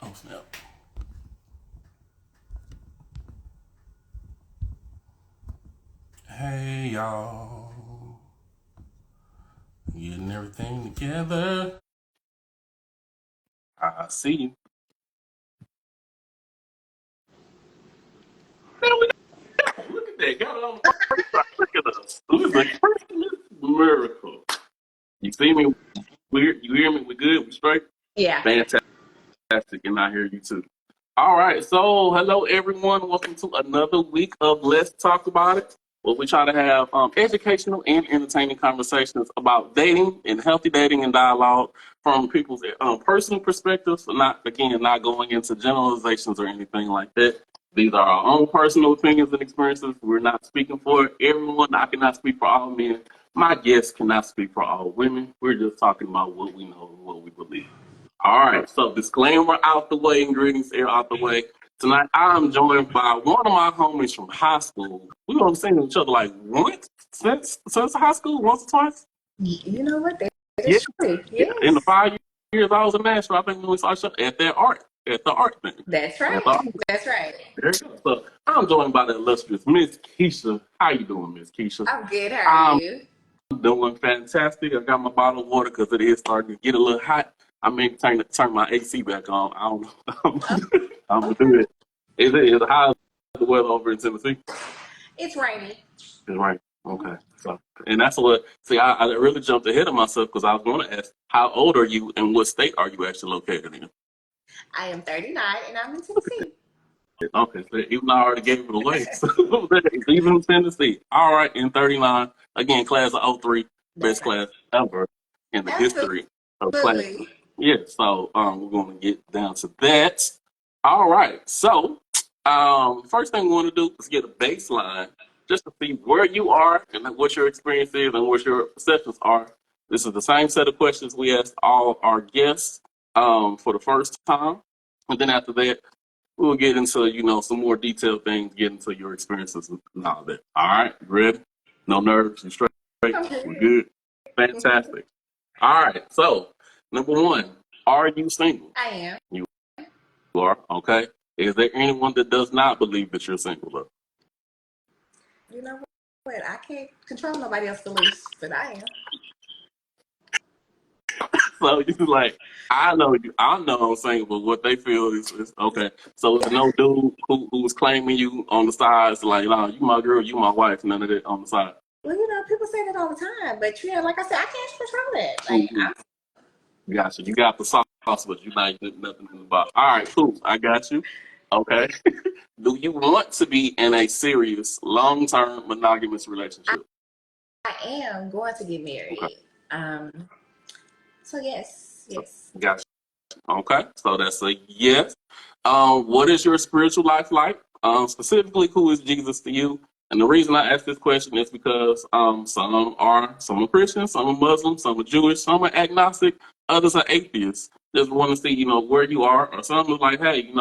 Oh snap. Hey y'all. Getting everything together. I see you. There we go. Look at that. Got it on the first try. Look at us. It was a Christmas miracle. You see me? You hear me? We good? We straight? Yeah. Fantastic. And I hear you too. All right. So, hello everyone. Welcome to another week of Let's Talk About It. Where we try to have educational and entertaining conversations about dating and healthy dating and dialogue from people's personal perspectives. Not going into generalizations or anything like that. These are our own personal opinions and experiences. We're not speaking for everyone. I cannot speak for all men. My guests cannot speak for all women. We're just talking about what we know and what we believe. All right, so disclaimer out the way and greetings air out the way. Tonight I'm joined by one of my homies from high school. We've only seen each other like once since high school, once or twice. You know what? That Yeah, is true. yeah. In the Yes. 5 years I was in Nashville, I think when we saw each other at the art thing. That's At the right. art. That's right. There you go. So I'm joined by the illustrious Miss Keisha. How you doing, Miss Keisha? I'm good. How are I'm you? doing fantastic. I got my bottle of water because it is starting to get a little hot. I may turn my AC back on. I don't Oh, know. I'm gonna okay. do it. Is it how's the weather over in Tennessee? It's rainy. It's right. Mhm. Okay. So and that's what see I really jumped ahead of myself because I was gonna ask how old are you and what state are you actually located in? I am 39 and I'm in Tennessee. Okay, so even I already gave it away. So even in Tennessee. All right, in 39. Again, class of '03, That's best right. class ever in the history of classes. Absolutely. Yeah, so we're gonna get down to that. All right. So first thing we want to do is get a baseline just to see where you are and what your experience is and what your perceptions are. This is the same set of questions we asked all our guests for the first time. And then after that, we'll get into, some more detailed things, get into your experiences and all that. All right, you ready? No nerves, you straight? We're Okay. good. Fantastic. All right, so number one, are you single? I am. You are, okay. Is there anyone that does not believe that you're single, though? You know what? I can't control nobody else's beliefs, but I am. So you like, I know I'm single, but what they feel is okay. So there's no dude who was claiming you on the sides, like, no, you my girl, you my wife, none of that on the side. Well, people say that all the time, but like I said, I can't control that. Like Mhm. Gotcha. You got the sauce, but you not getting nothing in the box. All right, cool. I got you. Okay. Do you want to be in a serious, long-term monogamous relationship? I am going to get Okay. married. Um. So yes, So, yes. gotcha. Okay. So that's a yes. What is your spiritual life like? Specifically, who is Jesus to you? And the reason I ask this question is because some are Christian, some are Muslim, some are Jewish, some are agnostic, others are atheists. Just want to see, where you are, or some is like, hey,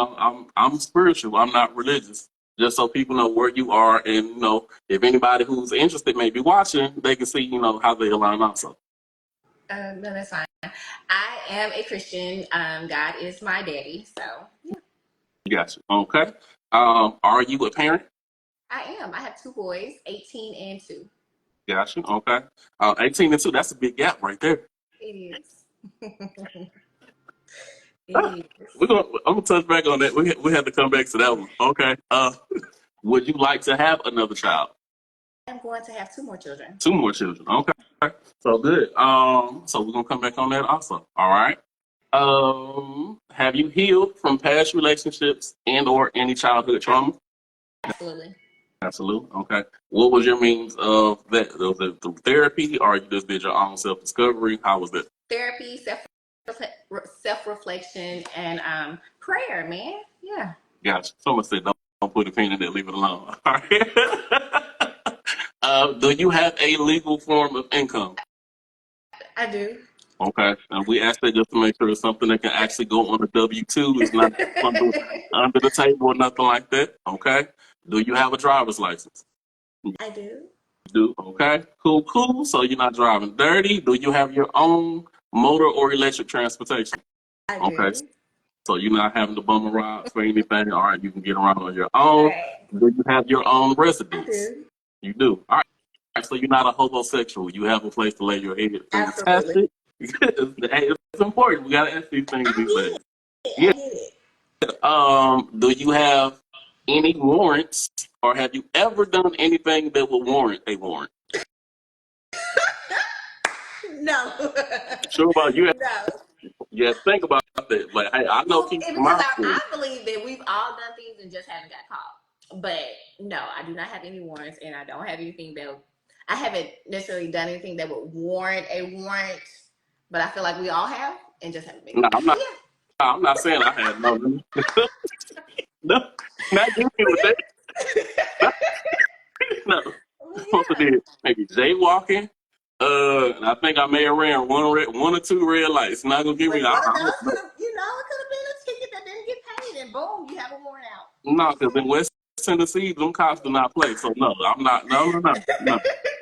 I'm spiritual, I'm not religious. Just so people know where you are, and if anybody who's interested may be watching, they can see, how they align also. No, that's fine. I am a Christian. God is my daddy. So, yeah, Gotcha. Okay. Are you a parent? I am. I have two boys, 18 and 2. Gotcha. Okay. 18 and 2, that's a big gap right there. It is. Ah, It is. I'm gonna touch back on that. We have to come back to that one. Okay. Would you like to have another child? I'm going to have two more children. Two more children. Okay. So good. So we're gonna come back on that also. All right. Have you healed from past relationships and or any childhood trauma? Absolutely. Absolutely. Okay. What was your means of that? Was it through therapy or you just did your own self discovery? How was that? Therapy, self reflection, and prayer, man. Yeah, Gotcha. Someone said don't put a pin in it, leave it alone. All right. Do you have a legal form of income? I do. Okay. And we asked that just to make sure it's something that can actually go on a W-2. It's not under the table or nothing like that. Okay. Do you have a driver's license? You I do. do. Okay. Cool, cool. So you're not driving dirty. Do you have your own motor or electric transportation? I Okay. do. So you're not having to bum a ride for anything. All right, you can get around on your own. Right. Do you have your own I residence? do. You do. All right, so you're not a homosexual. You have a place to lay your head. Absolutely. Fantastic. Hey, it's important. We got to ask these things I these get days. it. Yeah. I get it. Do you have any warrants, or have you ever done anything that would warrant a warrant? No. Sure about you? No. Yeah, think about that. Like, hey, I know Well, people from because my I school. believe that we've all done things and just haven't got caught. But no, I do not have any warrants, and I don't have anything that I haven't necessarily done anything that would warrant a warrant. But I feel like we all have, and just haven't been No, caught. I'm not. Yeah. I'm not saying I had no. No, not you with that. No, I'm supposed to Yeah. do maybe jaywalking. And I think I may have ran one or two red lights. Not gonna give me. But I one of don't those know. could have, it could have been a ticket that didn't get paid, and boom, you have a warrant out. No, because in West Tennessee, them cops do not play. So no, I'm not. No.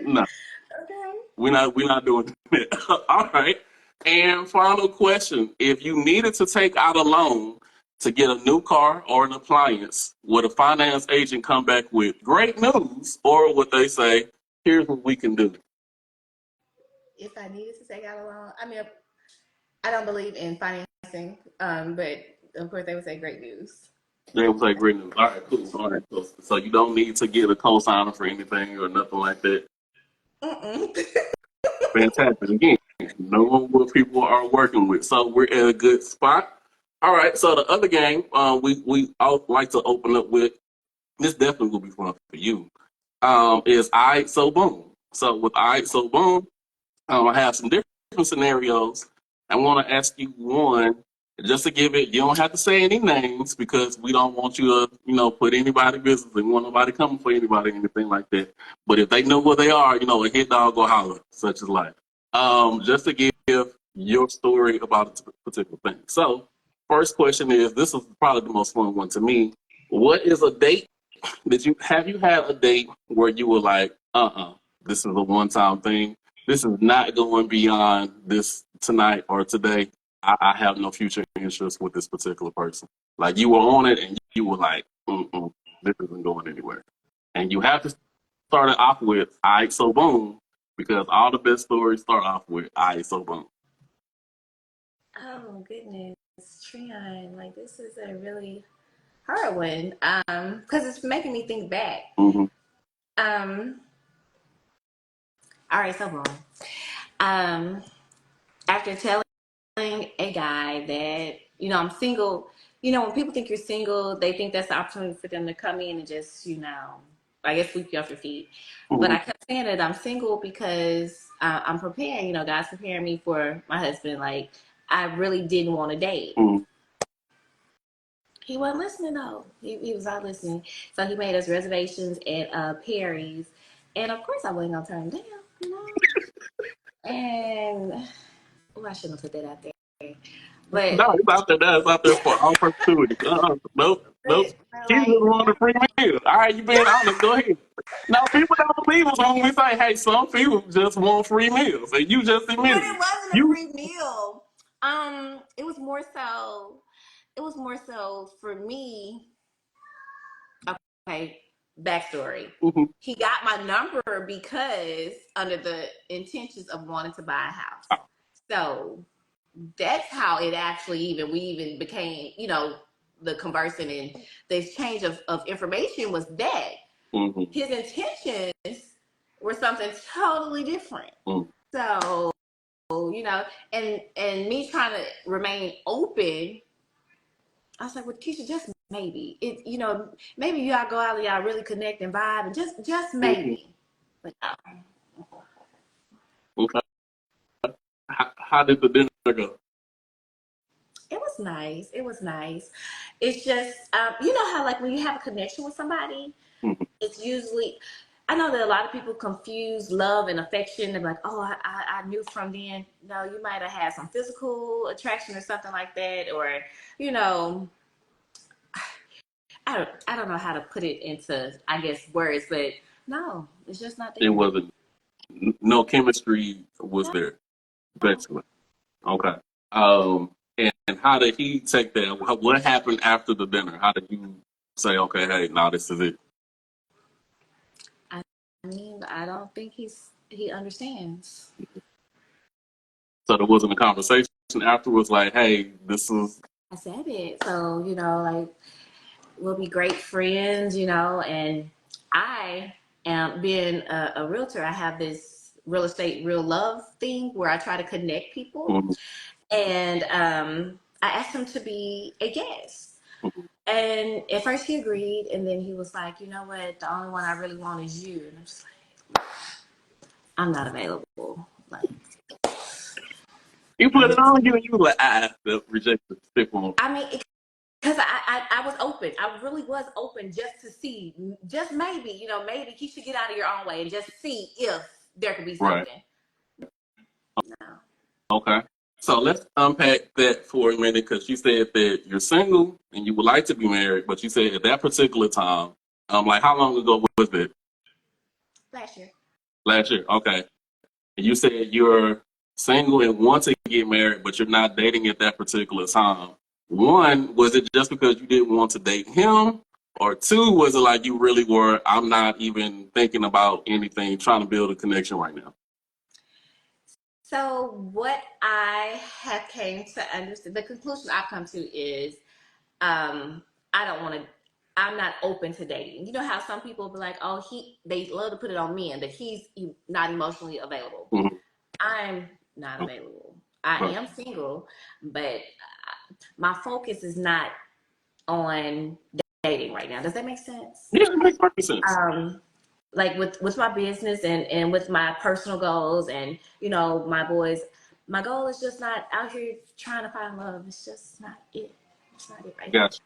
Okay. We're not doing it. All right. And final question: if you needed to take out a loan to get a new car or an appliance, would a finance agent come back with great news, or would they say, "Here's what we can do"? If I needed to take out a loan, I mean, I don't believe in financing, but of course they would say great news. They would say, "Great news." All right, cool. All right. So you don't need to get a cosigner for anything or nothing like that. Mm-mm. Fantastic. Again, knowing what people are working with. So we're in a good spot. All right. So the other game we all like to open up with, this definitely will be fun for you, is All Right, So Boom. So with All Right, So Boom, I have some different scenarios. I want to ask you one, just to give it, you don't have to say any names because we don't want you to, put anybody business. We want nobody coming for anybody, anything like that. But if they know where they are, a hit dog go holler, such as life. Just to give your story about a particular thing. So, first question is, this is probably the most fun one to me. What is a date that you had a date where you were like, this is a one time thing. This is not going beyond this tonight or today. I have no future interest with this particular person. Like you were on it and you were like, this isn't going anywhere. And you have to start it off with, all right, so boom, because all the best stories start off with, all right, so boom. Oh goodness, Treon, like this is a really hard one. Because it's making me think back. Mm-hmm. All right, so boom. After telling a guy that I'm single, when people think you're single, they think that's the opportunity for them to come in and just I guess sweep you off your feet. Mm-hmm. But I kept saying that I'm single because I'm preparing. God's preparing me for my husband. Like I really didn't want to date. Mm-hmm. He wasn't listening though. He was not listening. So he made us reservations at Perry's, and of course I wasn't gonna turn him down. And I shouldn't have put that out there. But No, it's out there. That's out there for all perpetuity. Nope. He just like wanted a free meal. All right, you being honest. Go ahead. Now, people don't believe us when we say, hey, some people just want free meals. And you just but admitted it it. wasn't a You, free meal. It was more so. It was more so for me. Okay, backstory. mm-hmm, He got my number because under the intentions of wanting to buy a house. So that's how it actually we even became, the conversing and the exchange of information was that mm-hmm, his intentions were something totally different. mm-hmm. So, and me trying to remain open, I was like, well, Keisha, just maybe. Maybe y'all go out and y'all really connect and vibe and just maybe. But Okay. How did the dinner go? it was nice. It was nice. It's just, you know how like when you have a connection with somebody, Mm-hmm, it's usually, I know that a lot of people confuse love and affection. They're like, oh, I knew from then. No, you might have had some physical attraction or something like that, or you know, I don't know how to put it into I guess words, but no, it's just not it there. wasn't, no chemistry was No. there, basically. Okay. Um, and how did he take that? What happened after the dinner? How did you say, okay, hey, now this is it? I mean, I don't think he understands. So there wasn't a conversation afterwards, like, hey, this is. I said it. So, like, we'll be great friends, and I am being a realtor. I have this real estate, real love thing where I try to connect people. Mhm. And I asked him to be a guest. And at first he agreed. And then he was like, you know what? The only one I really want is you. And I'm just like, I'm not available. Like, You put it on you, and you were like, reject the stick one. I mean, because I was open. I really was open just to see, just maybe, maybe he should get out of your own way and just see if there could be something. Right. No. Okay. So let's unpack that for a minute, because you said that you're single and you would like to be married, but you said at that particular time, like how long ago was it? Last year. Last year. Okay. And you said you're single and want to get married, but you're not dating at that particular time. One, was it just because you didn't want to date him? Or two, was it like you really were, I'm not even thinking about anything, trying to build a connection right now? So what I have came to understand, the conclusion I've come to is, I don't want to. I'm not open to dating. You know how some people be like, oh, they love to put it on men that he's not emotionally available. Mm-hmm. I'm not available. I am single, but my focus is not on dating right now. Does that make sense? Yeah, it makes perfect sense. Like with my business and with my personal goals and my boys, my goal is just not out here trying to find love. It's just not it. It's not it right now. Gotcha.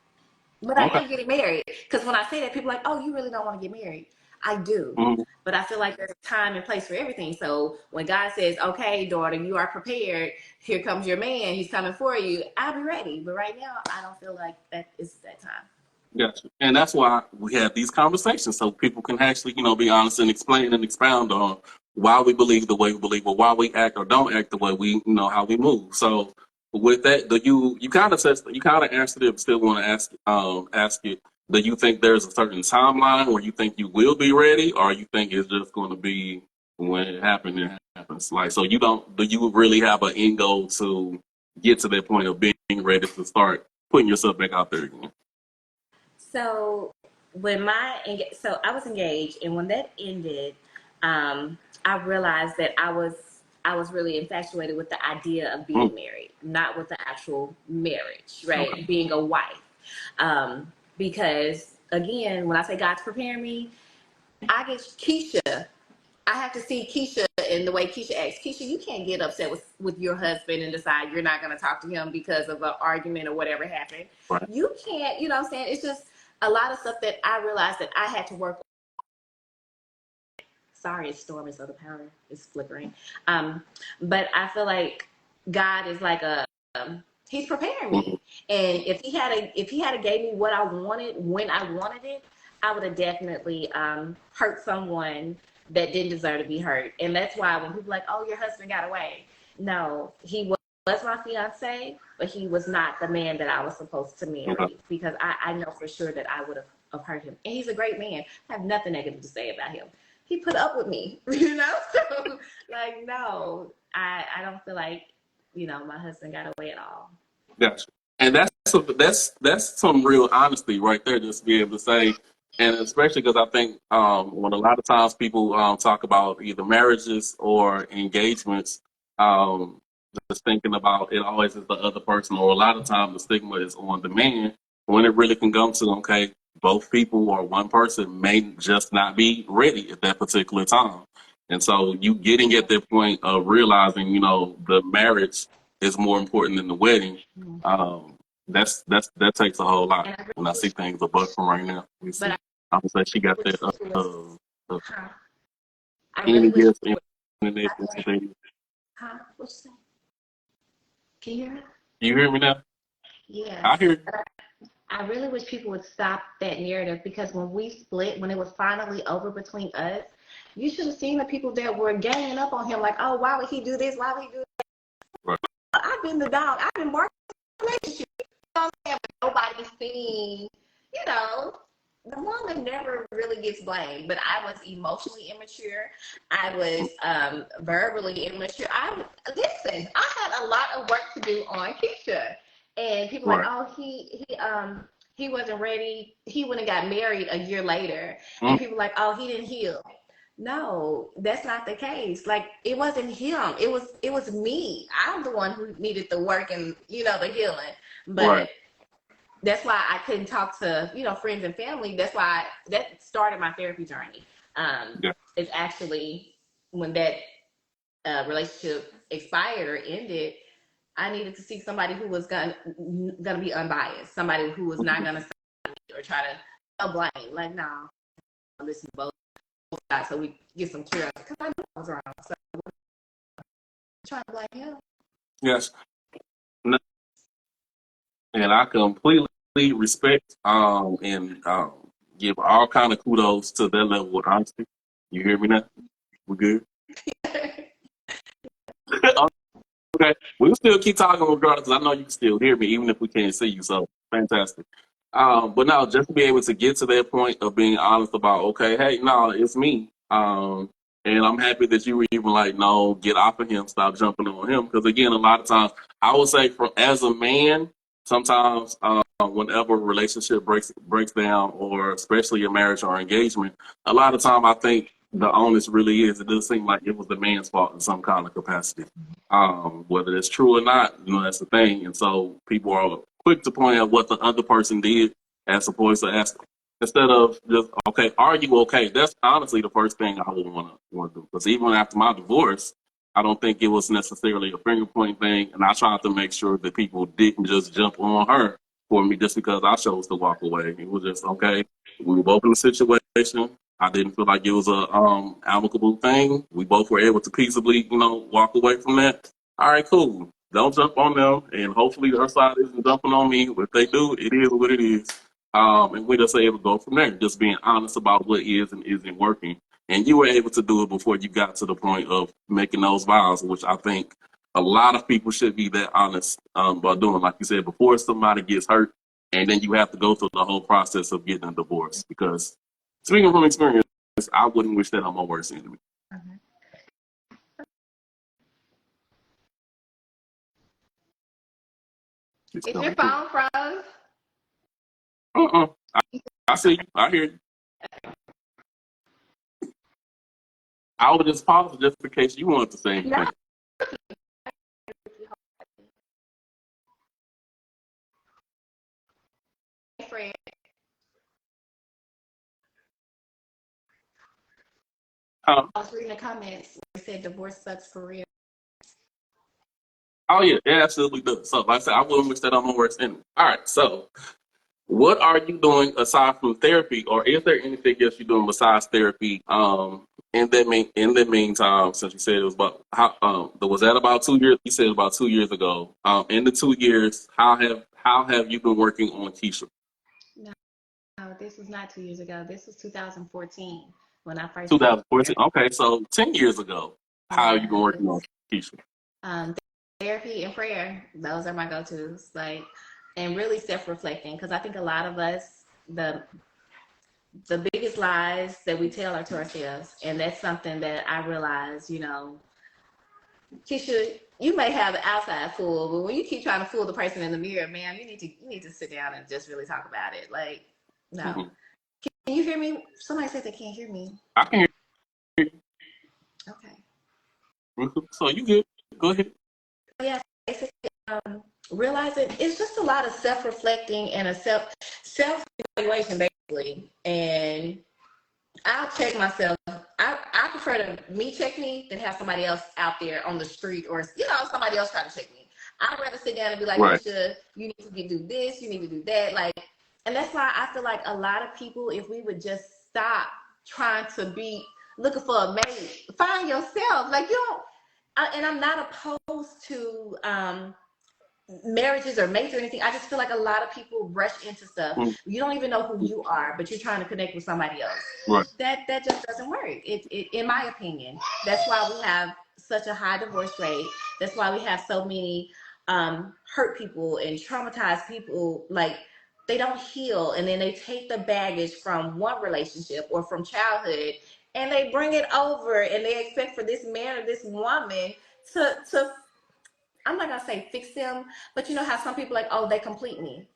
But I am getting married, because when I say that, people are like, oh, you really don't want to get married. I do. Mm-hmm. But I feel like there's a time and place for everything. So when God says, okay, daughter, you are prepared, here comes your man, he's coming for you, I'll be ready. But right now, I don't feel like that is that time. Gotcha. And that's why we have these conversations, so people can actually, be honest and explain and expound on why we believe the way we believe, or why we act or don't act the way we, how we move. So with that, you kind of answered it, but still want to ask you, do you think there's a certain timeline where you think you will be ready, or you think it's just going to be when it happens? Like, so do you really have an end goal to get to that point of being ready to start putting yourself back out there again? So I was engaged, and when that ended, I realized that I was really infatuated with the idea of being married, not with the actual marriage, right? Okay. Being a wife. Because again, when I say God's preparing me, I get Keisha. I have to see Keisha in the way Keisha acts. Keisha, you can't get upset with your husband and decide you're not going to talk to him because of an argument or whatever happened. Right. You can't, you know what I'm saying? It's just a lot of stuff that I realized that I had to work on. Sorry, it's storming, so the power is flickering. But I feel like God is like he's preparing me. And if he had gave me what I wanted when I wanted it, I would have definitely hurt someone that didn't deserve to be hurt. And that's why when people are like, oh, your husband got away. No, he was my fiance, but he was not the man that I was supposed to marry, because I know for sure that I would have hurt him. And he's a great man. I have nothing negative to say about him. He put up with me, So, like, no, I don't feel like, my husband got away at all. Gotcha. And that's some real honesty right there, just to be able to say. And especially because I think when a lot of times people talk about either marriages or engagements, just thinking about it always is the other person, or a lot of times the stigma is on the man, when it really can come to, okay, both people or one person may just not be ready at that particular time. And so you getting at that point of realizing, the marriage is more important than the wedding. That takes a whole lot. And I see things above from right now. I'm gonna say she got that. Any gifts in the Huh? What you say? Can you hear me? You hear me now? Yeah. I hear you. I really wish people would stop that narrative, because when we split, when it was finally over between us, you should have seen the people that were ganging up on him like, oh, why would he do this? Why would he do that? Right. I've been the dog. I've been barking relationship. You know what I'm saying? But nobody's seen, you know, the woman never really gets blamed. But I was emotionally immature. I was verbally immature. Listen, I had a lot of work to do on Keisha. And people were like, Right. oh, he wasn't ready. He wouldn't have got married a year later. And people were like, oh, he didn't heal. No, that's not the case. Like it wasn't him. It was me. I'm the one who needed the work and the healing. But Right. that's why I couldn't talk to friends and family. That's why that started my therapy journey. Yeah. It's actually when that relationship expired or ended. I needed to seek somebody who was gonna be unbiased, somebody who was not gonna say or try to blame. Like, no, listen to both sides so we get some clear. Because I knew I was wrong, so I'm trying to blame him. Yes. No, and I completely respect and give all kind of kudos to that level of honesty. You hear me now? We good? Okay. We'll still keep talking regardless, 'cause I know you can still hear me, even if we can't see you. So fantastic. But now just to be able to get to that point of being honest about, okay, hey, no, it's me. And I'm happy that you were even like, no, get off of him, stop jumping on him. Because again, a lot of times, I would say, as a man, sometimes whenever a relationship breaks down, or especially a marriage or engagement, a lot of time I think the onus really is. It does seem like it was the man's fault in some kind of capacity. Whether it's true or not, that's the thing. And so people are quick to point out what the other person did as opposed to ask, instead of just, okay, are you okay? That's honestly the first thing I would want to do. Because even after my divorce, I don't think it was necessarily a finger point thing. And I tried to make sure that people didn't just jump on her for me just because I chose to walk away. It was just, okay, we were both in the situation. I didn't feel like it was a amicable thing. We both were able to peaceably, walk away from that. All right, cool. Don't jump on them, and hopefully their side isn't jumping on me. If they do, it is what it is. And we're just able to go from there, just being honest about what is and isn't working. And you were able to do it before you got to the point of making those vows, which I think a lot of people should be that honest about doing. Like you said, before somebody gets hurt, and then you have to go through the whole process of getting a divorce. Because speaking from experience, I wouldn't wish that on my worst enemy. Mhm. It's Is your coming through. phone froze? I see you. I hear you. I would just pause just in case you wanted to say anything. No. Friend. I was reading the comments. They said divorce sucks for real. Oh yeah, it absolutely does. So like I said, I wouldn't wish that on my worst enemy. All right, so what are you doing aside from therapy, or is there anything else you're doing besides therapy? In that meantime, since you said it was about was that about 2 years? You said about 2 years ago. In the 2 years, how have you been working on Keisha? No, this was not 2 years ago. This was 2014 when I first started. 2014. Okay, so 10 years ago. How have you been Yeah, working on Keisha? therapy and prayer. Those are my go-tos. And really self-reflecting, because I think a lot of us, the biggest lies that we tell are to ourselves, and that's something that I realize. Keisha, you may have the outside fool, but when you keep trying to fool the person in the mirror, man, you need to sit down and just really talk about it. Like, no. Mm-hmm. Can you hear me? Somebody said they can't hear me. I can hear you. Okay. So you good. Go ahead. Yeah, basically, realizing it's just a lot of self-reflecting and a self-evaluation, basically. And I'll check myself. I prefer to me check me than have somebody else out there on the street, or somebody else trying to check me. I'd rather sit down and be like, Right. Keisha, you need to do this, you need to do that. And that's why I feel like a lot of people, if we would just stop trying to be looking for a mate, find yourself. Like, you don't. And I'm not opposed to marriages or mates or anything. I just feel like a lot of people rush into stuff. You don't even know who you are, but you're trying to connect with somebody else. Right. That just doesn't work. It in my opinion. That's why we have such a high divorce rate. That's why we have so many hurt people and traumatize people, like they don't heal, and then they take the baggage from one relationship or from childhood and they bring it over, and they expect for this man or this woman to I'm not gonna say fix them, but you know how some people like, oh, they complete me.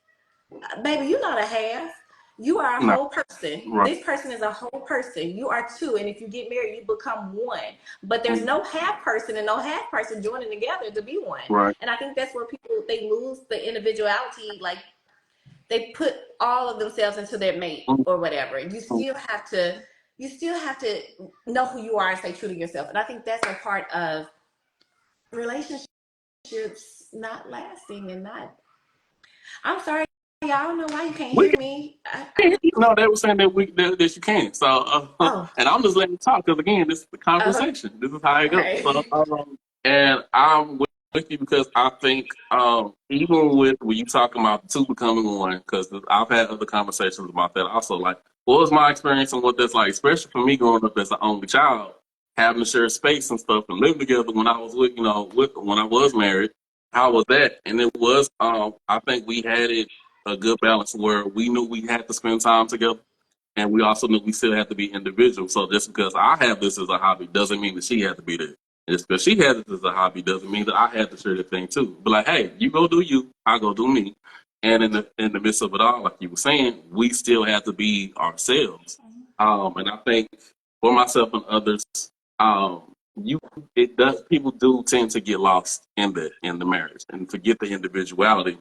Baby, you're not a half. You are a No. whole person. Right. This person is a whole person. You are two, and if you get married, you become one. But there's no half person and no half person joining together to be one. Right. And I think that's where people, they lose the individuality. Like they put all of themselves into their mate or whatever. You still have to know who you are and stay true to yourself. And I think that's a part of relationships not lasting and not. I'm sorry, y'all. I don't know why you can't hear me. No, they were saying that you can't. So, and I'm just letting you talk because again, this is the conversation. This is how it goes. Okay. So, and I'm with you because I think even with when you talking about two becoming one, because I've had other conversations about that also. Like, what was my experience and what that's like, especially for me growing up as an only child, having to share space and stuff and living together when I was with when I was married. How was that? And it was I think we had it a good balance where we knew we had to spend time together, and we also knew we still had to be individuals. So just because I have this as a hobby doesn't mean that she had to be there. Just because she has it as a hobby doesn't mean that I had to share the thing too. But like, hey, you go do you, I go do me. And in the midst of it all, like you were saying, we still have to be ourselves. And I think for myself and others, um, people do tend to get lost in the marriage and forget the individuality.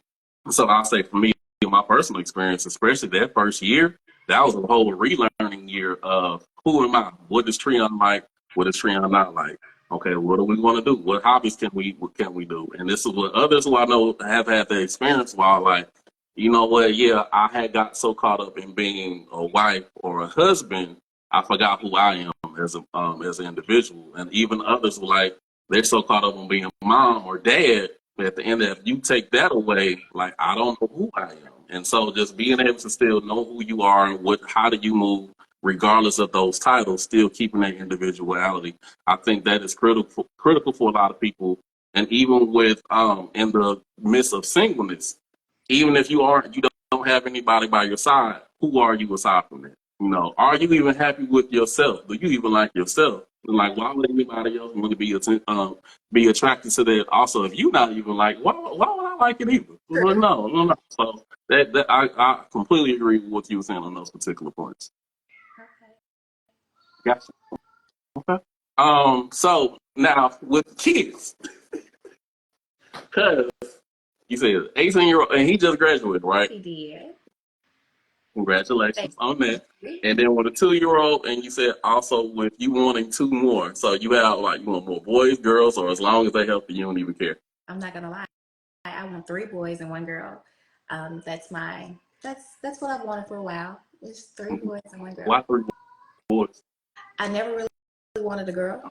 So I'll say for me, in my personal experience, especially that first year, that was a whole relearning year of who am I? What is Treon like? What is Treon not like? Okay, what do we want to do? What hobbies can we do? And this is what others who I know have had the experience while like, you know what, yeah, I had got so caught up in being a wife or a husband, I forgot who I am as an individual. And even others were like, they're so caught up on being mom or dad, but at the end of it, if you take that away, like I don't know who I am. And so just being able to still know who you are and how do you move regardless of those titles, still keeping that individuality. I think that is critical for a lot of people. And even with in the midst of singleness, even if you don't have anybody by your side, who are you aside from that? You know, are you even happy with yourself? Do you even like yourself? And like, why would anybody else want to be attracted to that? Also, if you're not even like, why would I like it either? Well, no. So that I completely agree with what you were saying on those particular points. Gotcha. Okay. So now with kids, because you said 18-year-old, and he just graduated, right? He did. Congratulations on that. And then with a 2-year-old, and you said also with you wanting 2 more. So you have like, you want more boys, girls, or as long as they healthy, you don't even care. I'm not gonna lie. I want 3 boys and 1 girl. That's what I've wanted for a while. It's 3 boys and 1 girl. Why 3 boys? I never really wanted a girl.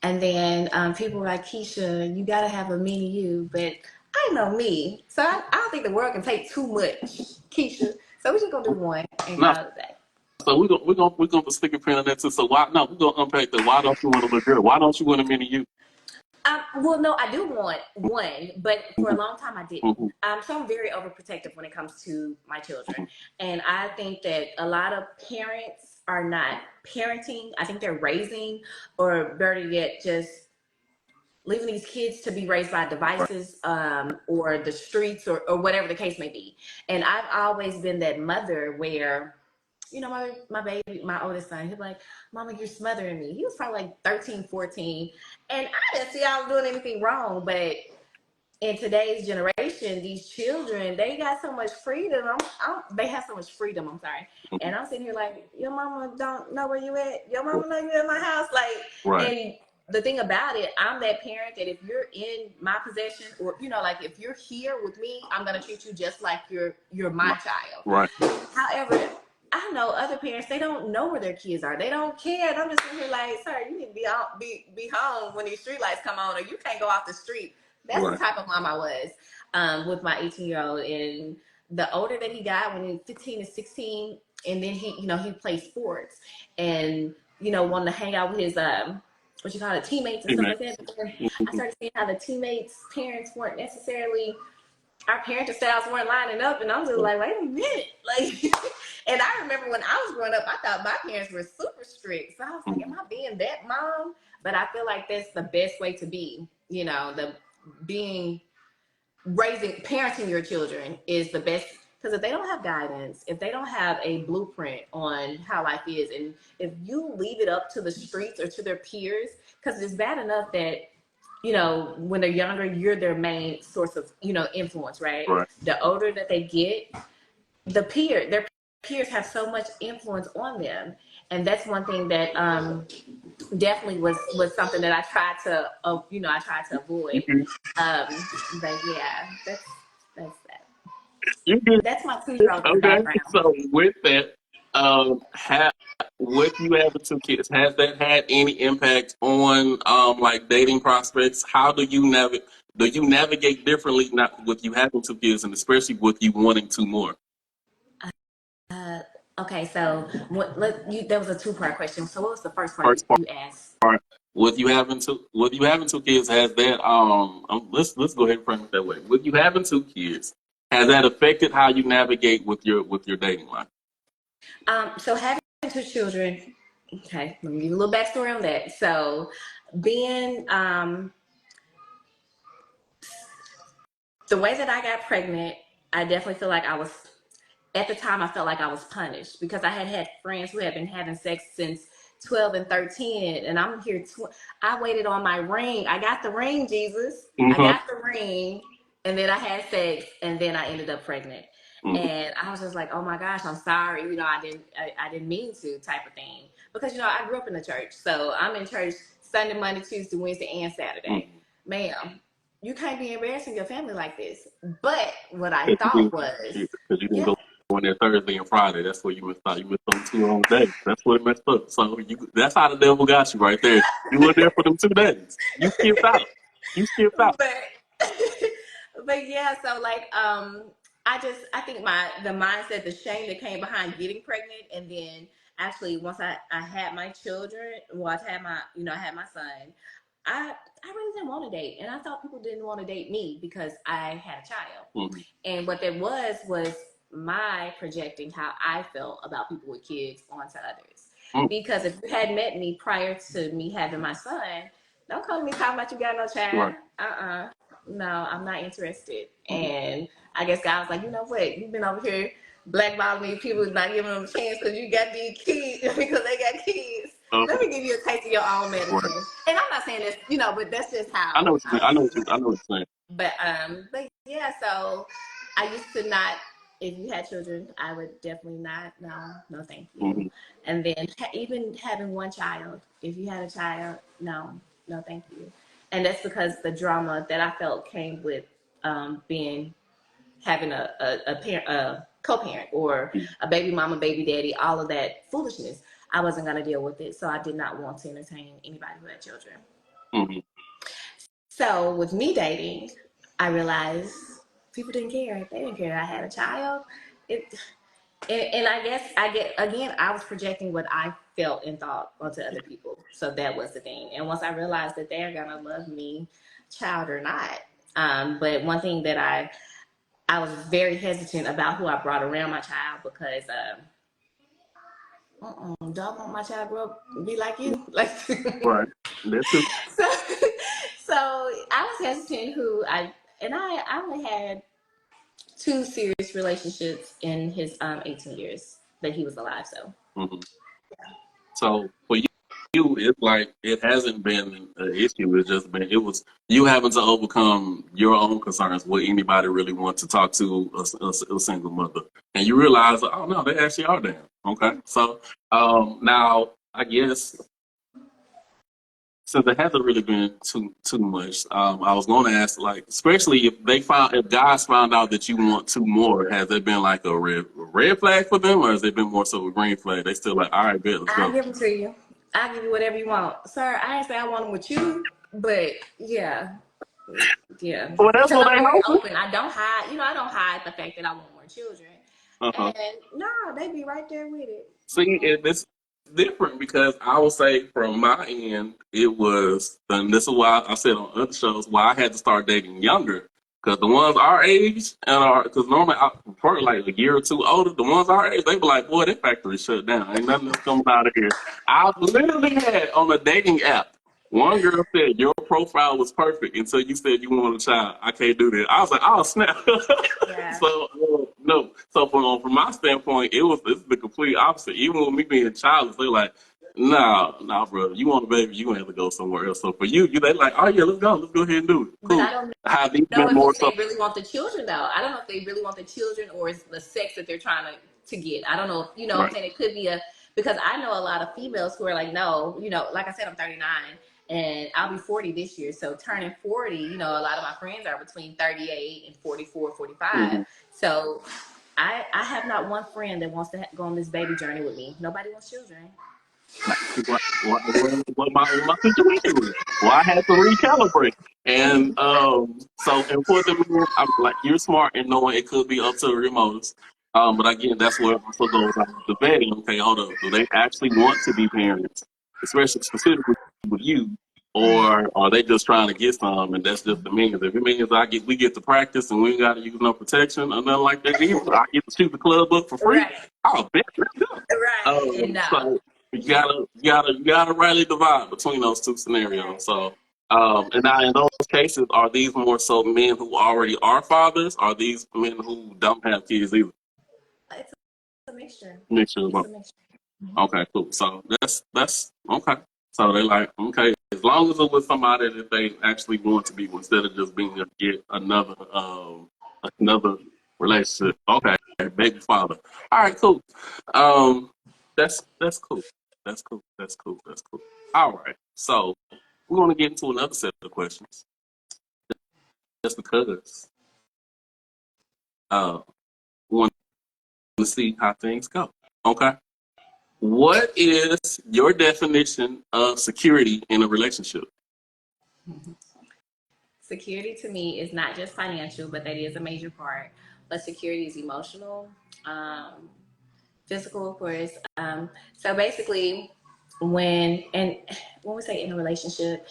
And then people were like, Keisha, you gotta have a mini you, but I know me. So I don't think the world can take too much, Keisha. So we're just gonna do 1 and call it that. So we're gonna put stick a pin on that too. So we're gonna unpack that. Why don't you want a little girl? Why don't you want a mini you? Well, no, I do want 1, but for a long time I didn't. So I'm very overprotective when it comes to my children. And I think that a lot of parents are not parenting. I think they're raising, or better yet, just leaving these kids to be raised by devices or the streets or whatever the case may be. And I've always been that mother where, you know, my baby, my oldest son, he'd be like, Mama, you're smothering me. He was probably like 13, 14. And I didn't see I was doing anything wrong. But in today's generation, these children, they got so much freedom. They have so much freedom, I'm sorry. And I'm sitting here like, your mama don't know where you at. Your mama know you in my house. Like, and the thing about it, I'm that parent that if you're in my possession, or, you know, like if you're here with me, I'm going to treat you just like you're my child. Right. However, I know other parents, they don't know where their kids are. They don't care. And I'm just sitting here like, sir, you need to be home when these street lights come on, or you can't go off the street. That's the type of mom I was with my 18-year-old. And the older that he got, when he was 15 and 16, and then he played sports and, wanted to hang out with what you call it, teammates and stuff like that. But then I started seeing how the teammates' parents weren't necessarily, our parenting styles weren't lining up, and I was just like, wait a minute, like. And I remember when I was growing up, I thought my parents were super strict, so I was like, am I being that mom? But I feel like that's the best way to be. You know, the being parenting your children is the best, because if they don't have guidance, if they don't have a blueprint on how life is, and if you leave it up to the streets or to their peers, because it's bad enough that, you know, when they're younger, you're their main source of, you know, influence, right? Right. The older that they get, their peers have so much influence on them. And that's one thing that definitely was something that I tried to, I tried to avoid. But yeah, that's that. You good? That's my 2-year-old in the Okay. background. So with that, have with you having 2 kids, has that had any impact on like dating prospects? How do you navigate? Do you navigate differently not with you having 2 kids, and especially with you wanting 2 more? Uh, okay, so there was a 2-part question. So what was the first part First part, you asked? with you having 2 kids, has that let's go ahead and frame it that way. With you having 2 kids, has that affected how you navigate with your dating life? So having 2 children, okay, let me give you a little backstory on that. So being the way that I got pregnant, I definitely feel like at the time, I felt like I was punished because I had friends who had been having sex since 12 and 13, and I'm here. I waited on my ring. I got the ring, Jesus. I Mm-hmm. got the ring, and then I had sex, and then I ended up pregnant. Mm-hmm. And I was just like, oh my gosh, I'm sorry. You know, I didn't mean to, type of thing. Because, you know, I grew up in the church. So I'm in church Sunday, Monday, Tuesday, Wednesday, and Saturday. Mm-hmm. Ma'am, you can't be embarrassing your family like this. But what I Because thought was, you didn't yeah, go on there Thursday and Friday. That's where you missed out. You missed on 2 days. That's what it messed up. So that's how the devil got you right there. You were there for them 2 days. You skipped out. You skipped out. but but yeah, so like I think the mindset, the shame that came behind getting pregnant, and then actually once I had my children, well, I had my son, I really didn't want to date, and I thought people didn't want to date me because I had a child. Mm-hmm. And what that was my projecting how I felt about people with kids onto others. Mm-hmm. Because if you had met me prior to me having my son, don't come to me talking about you got no child. Right. No, I'm not interested. Mm-hmm. And I guess God was like, you know what? You've been over here blackballing these people, not giving them a chance because you got these kids, because they got kids. Let me give you a taste of your own medicine. Right. And I'm not saying this, but that's just I know how what you mean. I know what you're saying. but yeah, so I used to not. If you had children, I would definitely not. No, thank you. Mm-hmm. And then even having one child, if you had a child, no, thank you. And that's because the drama that I felt came with having a co-parent or a baby mama, baby daddy, all of that foolishness. I wasn't gonna deal with it, so I did not want to entertain anybody who had children. Mm-hmm. So with me dating, I realized people didn't care. They didn't care I had a child. It, and I guess I was projecting what I felt and thought onto other people. So that was the thing. And once I realized that they're gonna love me, child or not. But one thing that I was very hesitant about who I brought around my child because don't want my child to grow up be like you. Like Right. That's it. so, so I was hesitant I only had 2 serious relationships in his 18 years that he was alive. So Mm-hmm. So for you, it's like it hasn't been an issue. It's just been it was you having to overcome your own concerns. Would anybody really want to talk to a single mother? And you realize, oh no, they actually are there. Okay, so now I guess since it hasn't really been too much, I was going to ask, like, especially if guys found out that you want 2 more, has it been like a red flag for them, or has it been more so a green flag? They still like, all right, bet, let's I'll go. give them to you. I'll give you whatever you want, sir. I didn't say I want them with you, but yeah. Well, that's Because what I'm they very hope. open. I don't hide. I don't hide the fact that I want more children. Uh huh. And no, they be right there with it. See, different because I would say from my end, it was, and this is why I said on other shows why I had to start dating younger. Because the ones our age and because normally I prefer like a year or two older, the ones our age, they be like, boy, that factory shut down. Ain't nothing else coming out of here. I literally had on a dating app, one girl said your profile was perfect until you said you wanted a child. I can't do that. I was like, oh snap. Yeah. So no. So from my standpoint, it's the complete opposite. Even with me being childless, they're like, nah, bro. You want a baby, you gonna have to go somewhere else. So for you they like, oh yeah, let's go ahead and do it. But Cool. I don't Have these know been if more they so? really want the children though. I don't know if they really want the children or it's the sex that they're trying to get. I don't know if, what I'm Right. saying. It could be because I know a lot of females who are like, no, like I said, I'm 39 and I'll be 40 this year. So turning 40, a lot of my friends are between 38 and 44, 45. Mm-hmm. So I have not one friend that wants to go on this baby journey with me. Nobody wants children. What my situation was. Well, I had to recalibrate. And and for the men, I'm like, you're smart and knowing it could be ulterior motives. But again, that's where it also goes on the vetting. Okay, hold up. Do they actually want to be parents? Especially specifically with you, or are they just trying to get some and that's just the means? If it means we get to practice and we ain't gotta use no protection or nothing like that either, I get to shoot the club up for free. Right. I'll bet let's go. Right. And So you gotta rightly divide between those two scenarios. So, and now in those cases, are these more so men who already are fathers? Or are these men who don't have kids either? it's a mixture. Mixture of It's both. a mixture. Okay, cool. So that's okay. So they like okay, as long as it was somebody that they actually want to be with, instead of just being yet another relationship. Okay, baby father. All right, cool. Um, that's cool. That's cool. That's cool. That's cool. All right. So we're gonna get into another set of questions, just because we want to see how things go. Okay. What is your definition of security in a relationship? Security to me is not just financial, but that is a major part. But security is emotional, physical, of course. So basically, when we say in a relationship,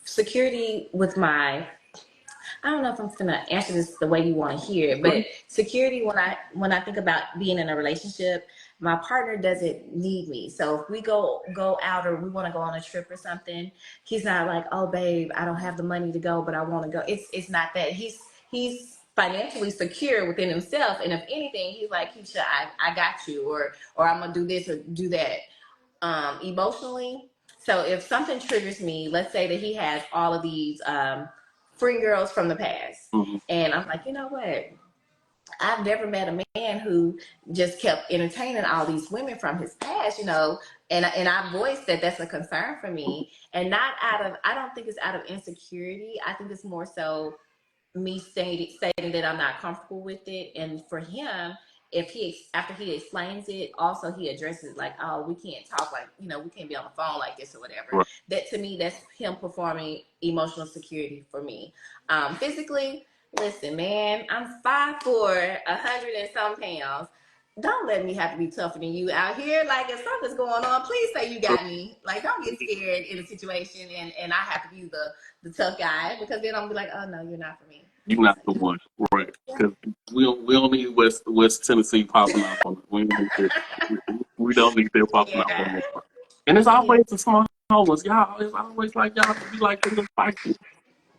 security with I don't know if I'm gonna answer this the way you want to hear it, but security when I think about being in a relationship, my partner doesn't need me. So if we go out or we want to go on a trip or something, he's not like, oh babe, I don't have the money to go, but I want to go. It's not that. He's financially secure within himself, and if anything, he's like, Keisha, I got you, or I'm gonna do this or do that. Emotionally. So if something triggers me, let's say that he has all of these free girls from the past, Mm-hmm. and I'm like, you know what? I've never met a man who just kept entertaining all these women from his past, and I voiced that that's a concern for me, and not I don't think it's out of insecurity. I think it's more so me stating that I'm not comfortable with it. And for him, if after he explains it, also he addresses like, oh, we can't talk like, we can't be on the phone like this or whatever. Right. That to me, that's him performing emotional security for me. Physically, listen, man, I'm 5'4", 100 and some pounds. Don't let me have to be tougher than you out here. Like, if something's going on, please say you got me. Like, don't get scared in a situation and I have to be the tough guy, because then I'm be like, oh no, you're not for me. You're not the one, right? Because we don't need West Tennessee popping off on us. We don't need that popping off on us. And it's always the small ones. Y'all, it's always like y'all to be like the little feisty.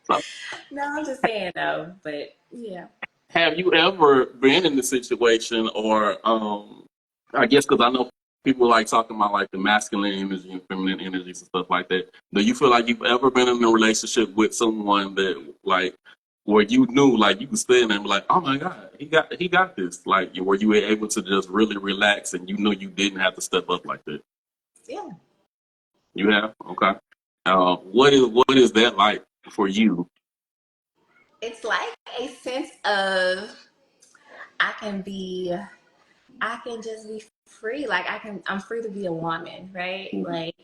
So, No, I'm just saying though, but yeah. have you ever been in the situation, or I guess because I know people like talking about like the masculine energy and feminine energies and stuff like that. Do you feel like you've ever been in a relationship with someone that like where you knew like you could stand there and be like, oh my god, he got this. Like, were you able to just really relax and you knew you didn't have to step up like that? Yeah. You have, okay. What is that like for you? It's like a sense of I can be I can just be free. Like I'm free to be a woman, right? Like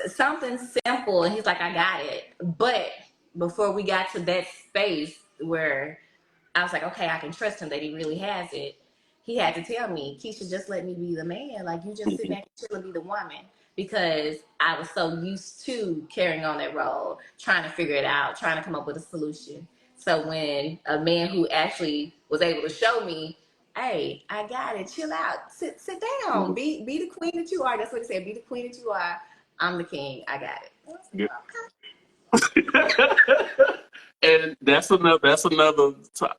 something simple, and he's like, I got it. But before we got to that space where I was like, okay, I can trust him that he really has it. he had to tell me, Keisha, just let me be the man. Like, you just sit back and chill and be the woman. Because I was so used to carrying on that role, trying to figure it out, trying to come up with a solution. So when a man who actually was able to show me, hey, I got it, chill out, sit down, be the queen that you are. That's what he said, be the queen that you are. I'm the king. I got it. Yeah. And that's another.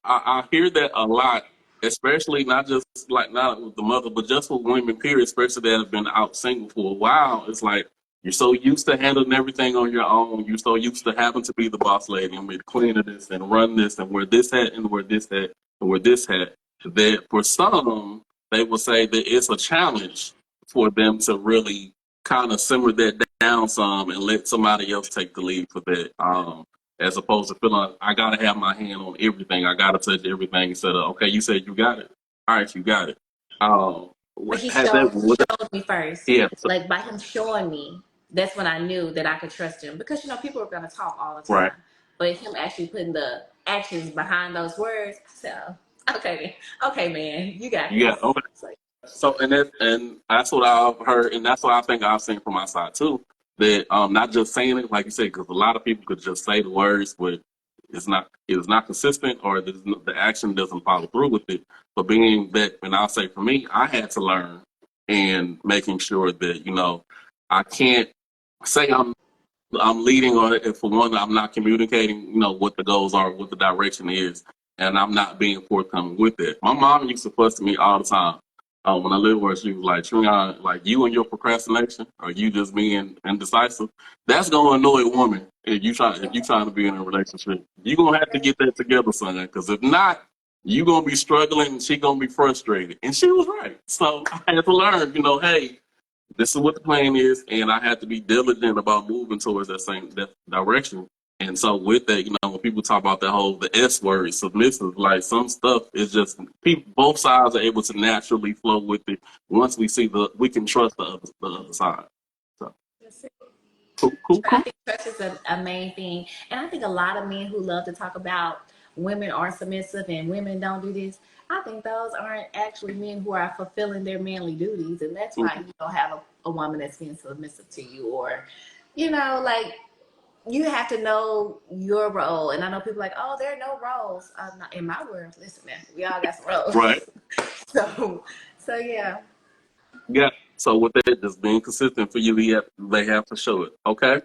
I hear that a lot, especially not just like not with the mother, but just with women, period. Especially that have been out single for a while. It's like you're so used to handling everything on your own. You're so used to having to be the boss lady and be the queen of this and run this and wear this hat and wear this hat and wear this hat. That for some, they will say that it's a challenge for them to really kind of simmer that down some and let somebody else take the lead for that. As opposed to feeling like I gotta have my hand on everything, I gotta touch everything instead of okay, you said you got it, all right, you got it. But he Has that, showed me first. yeah, so, Like by him showing me, that's when I knew that I could trust him. Because people are gonna talk all the time. right, But him actually putting the actions behind those words, I said, oh, okay, man, you got yeah, this. okay. Like, So and that's what I've heard, and that's what I think I've seen from my side too. That not just saying it like you said, because a lot of people could just say the words, but it's not consistent, or the action doesn't follow through with it. But being that, and I'll say for me, I had to learn and making sure that I can't say I'm leading, or if for one I'm not communicating, what the goals are, what the direction is, and I'm not being forthcoming with it. My mom used to fuss at me all the time. When I lived where she was like, Trion, like you and your procrastination, or you just being indecisive, that's gonna annoy a woman if you trying to be in a relationship. You're gonna have to get that together, son, because if not, you're gonna be struggling and she gonna be frustrated. And she was right. So I had to learn, hey, this is what the plan is, and I have to be diligent about moving towards that direction. And so with that, when people talk about the S word, submissive, like some stuff is just people, both sides are able to naturally flow with it. Once we can trust the other side. So I cool. think trust is a main thing. And I think a lot of men who love to talk about women are submissive and women don't do this, I think those aren't actually men who are fulfilling their manly duties. And that's why you don't have a woman that's being submissive to you. Or, like you have to know your role. And I know people like, oh, there are no roles. Not in my world. Listen, man, we all got some roles. Right. So yeah. Yeah. So with that, just being consistent for you, they have to show it. Okay.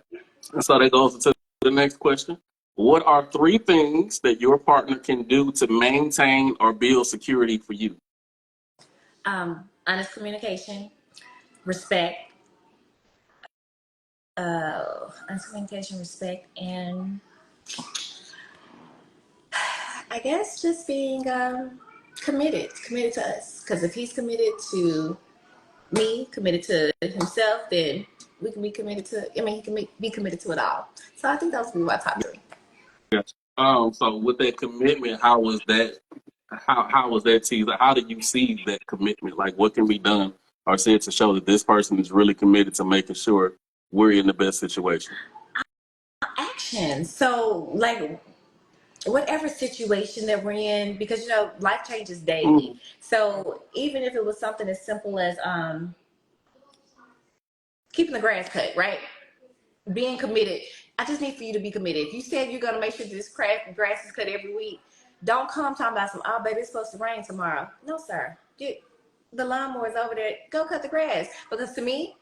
And so that goes into the next question. What are 3 things that your partner can do to maintain or build security for you? Honest communication, respect, honest communication, respect, and I guess just being committed to us. Because if he's committed to me, committed to himself, then we can be committed to. I mean, he can be committed to it all. So I think those would be my top 3. Gotcha. So with that commitment, how was that? How was that to you? Like, how did you see that commitment? Like, what can be done or said to show that this person is really committed to making sure we're in the best situation? Action. So like whatever situation that we're in, because life changes daily. So even if it was something as simple as keeping the grass cut, right? Being committed. I just need for you to be committed. If you said you're gonna make sure this grass is cut every week, don't come talking about oh baby, it's supposed to rain tomorrow. No, sir. The lawnmower's over there. Go cut the grass. Because to me,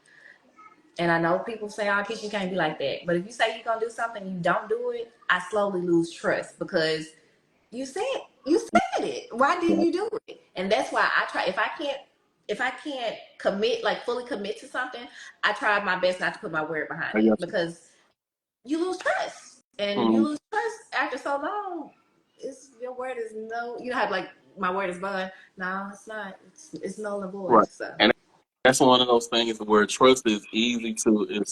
and I know people say, oh, Keisha, you can't be like that. But if you say you're gonna do something and you don't do it, I slowly lose trust because you said it. Why didn't you do it? And that's why I try. If I can't commit, like fully commit to something, I try my best not to put my word behind it because you lose trust, and you lose trust after so long. Your word is no. You know how like my word is bond. No, it's not. It's null and void. Right. So. And that's one of those things where trust is easy to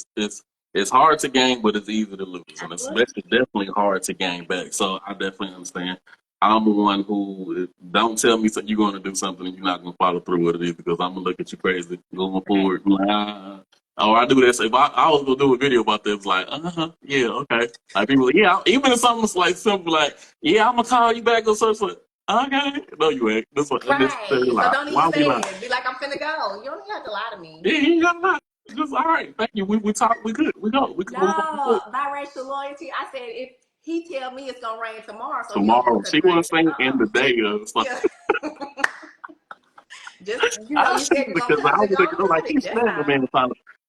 it's hard to gain, but it's easy to lose, and it's definitely hard to gain back. So I definitely understand. I'm the one who don't tell me you're going to do something and you're not going to follow through with it because I'm gonna look at you crazy going forward. Like, oh, I do this. If I was gonna do a video about this, like, yeah, okay. Like people, yeah. Even if something's like simple, like, yeah, I'm gonna call you back or something. Okay. No, you ain't. This was unnecessary Right. So lie. don't Why even we say lie? it. Be like, I'm finna go. You don't even have to lie to me. Yeah, you ain't got to lie. Just all right. Thank you. We talk. We good. We go. We can move on No, quick. biracial loyalty. I said if he tell me it's gonna rain tomorrow, so he don't get to Tomorrow, cut she the grass. was saying in the day. It's like, Yeah. Just I you said shouldn't you're gonna because cut I it, was go thinking, and I'm like, cut it. he's That's smart, all. man.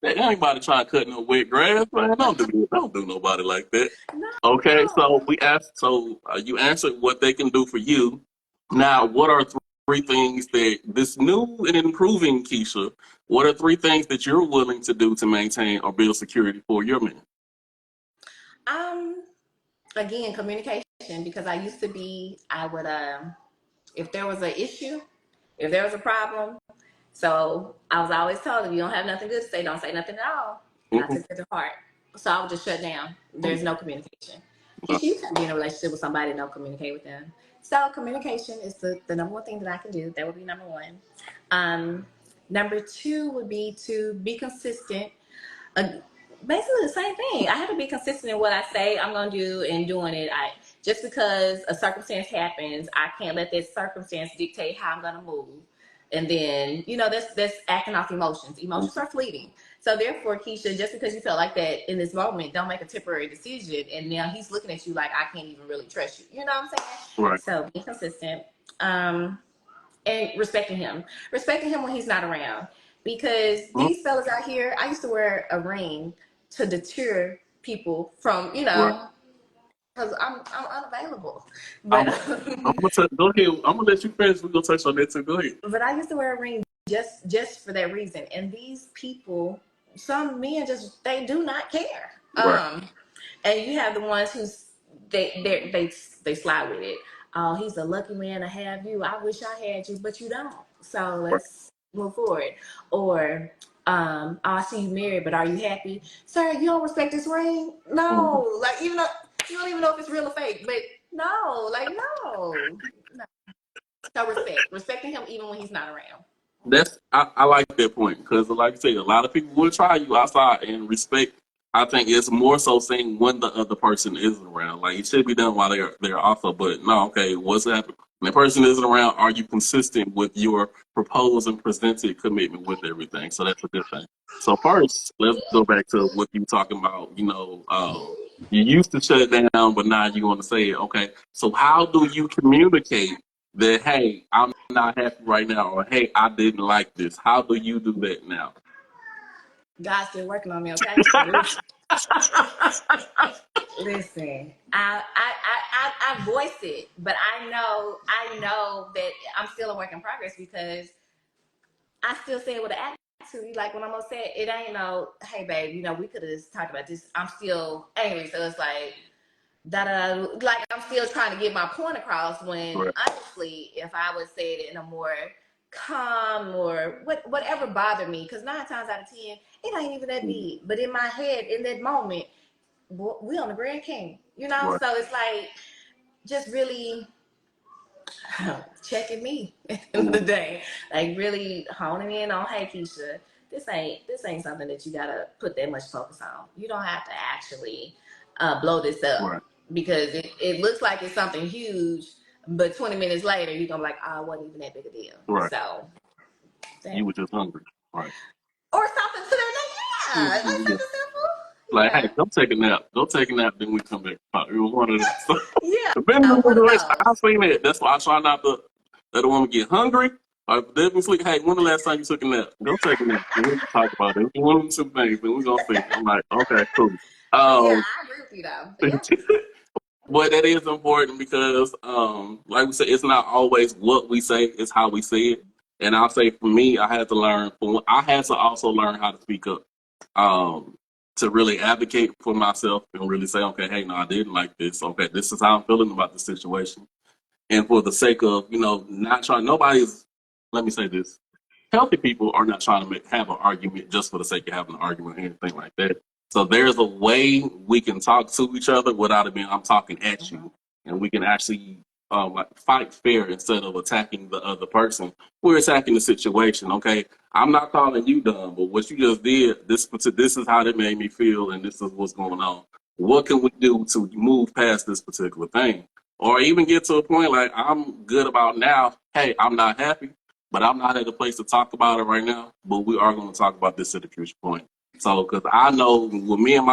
Anybody trying to cut no wet grass, man. Don't do it. Don't do nobody like that. Okay, so No. we asked. So you answered what they can do for you. Now, what are three things that this new and improving Keisha? What are three things that you're willing to do to maintain or build security for your man? Um again, communication, because I used to be, I would if there was an issue, if there was a problem, so I was always told if you don't have nothing good to say, don't say nothing at all. And I Mm-hmm. took it to heart. So I would just shut down. There's no communication. Because you can be in a relationship with somebody and don't communicate with them. So communication is the number one thing that I can do. That would be number one. Number two would be to be consistent. uh, Basically the same thing. I have to be consistent in what I say I'm gonna do and doing it. I just because a circumstance happens, I can't let that circumstance dictate how I'm gonna move. And then, that's acting off emotions. Emotions are fleeting. So therefore, Keisha, just because you felt like that in this moment, don't make a temporary decision. And now he's looking at you like I can't even really trust you. You know what I'm saying? Right. So be consistent. And respecting him when he's not around. Because Mm-hmm. these fellas out here, I used to wear a ring to deter people from, Right. because I'm unavailable. I'm, But I'm gonna go ahead. I'm gonna let you finish. We're gonna touch on that too. Go ahead. but I used to wear a ring just for that reason. And these people, some men just they do not care. Right. And you have the ones who they slide with it. Oh, he's a lucky man to have you. I wish I had you, but you don't. So Right. let's move forward. Or oh, I see you married, but are you happy? Sir, you don't respect this ring? Mm-hmm. No. Like even though you don't even know if it's real or fake, but no, like no. No. So respecting him even when he's not around. I like that point because, like I said, a lot of people will try you outside and respect. I think it's more so saying when the other person isn't around. Like it should be done while they're also. But no, okay, what's happening when the person isn't around? Are you consistent with your proposed and presented commitment with everything? So that's a good thing. So first, let's go back to what you were talking about. You used to shut it down, but now you want to say it. Okay, so how do you communicate that, hey, I'm not happy right now, or hey, I didn't like this? How do you do that now? God's still working on me, okay? Listen, listen. I voice it, but I know that I'm still a work in progress because I still say it with an attitude. Like when I'm upset, it ain't no, hey babe, we could have just talked about this. I'm still angry, so it's like da da. Like I'm still trying to get my point across. When Right. honestly, if I would say it in a more calm or whatever bothered me, because 9 times out of 10, it ain't even that Mhm. deep. But in my head, in that moment, we on the Grand King, Right. So it's like just really checking me at the end of the Mhm. day, like really honing in on, hey Keisha, this ain't something that you gotta put that much focus on. You don't have to actually blow this up Right. because it looks like it's something huge, but 20 minutes later you're gonna be like, oh, it wasn't even that big a deal. Right. So You that, were just hungry. Right. or something to that, yeah, like Mhm. something simple, Like, hey, yeah, go take a nap. Go take a nap, then we come back. It was one of the yeah, depending on the one of situation. those. I've seen that. That's why I try not to let a woman get hungry. Or definitely sleep. Hey, when the last time you took a nap? Go take a nap. We'll talk about it. It's one of them two things, but we're gonna see. I'm like, okay, cool. But yeah, Um, I agree with you though. Yeah. but that is important because, like we said, it's not always what we say; it's how we say it. And I'll say, for me, I had to learn. I had to also learn how to speak up, to really advocate for myself and really say, okay, hey, no, I didn't like this. Okay, this is how I'm feeling about the situation. And for the sake of, not trying. Nobody's. Let me say this: healthy people are not trying to have an argument just for the sake of having an argument or anything like that. So there's a way we can talk to each other without it being I'm talking at Mhm. you, and we can actually like fight fair instead of attacking the other person. We're attacking the situation. Okay, I'm not calling you dumb, but what you just did, this is how that made me feel, and this is what's going on. What can we do to move past this particular thing? or even get to a point like I'm good about now. Hey, I'm not happy, but I'm not at a place to talk about it right now. But we are going to talk about this at a future point. So, because I know with me and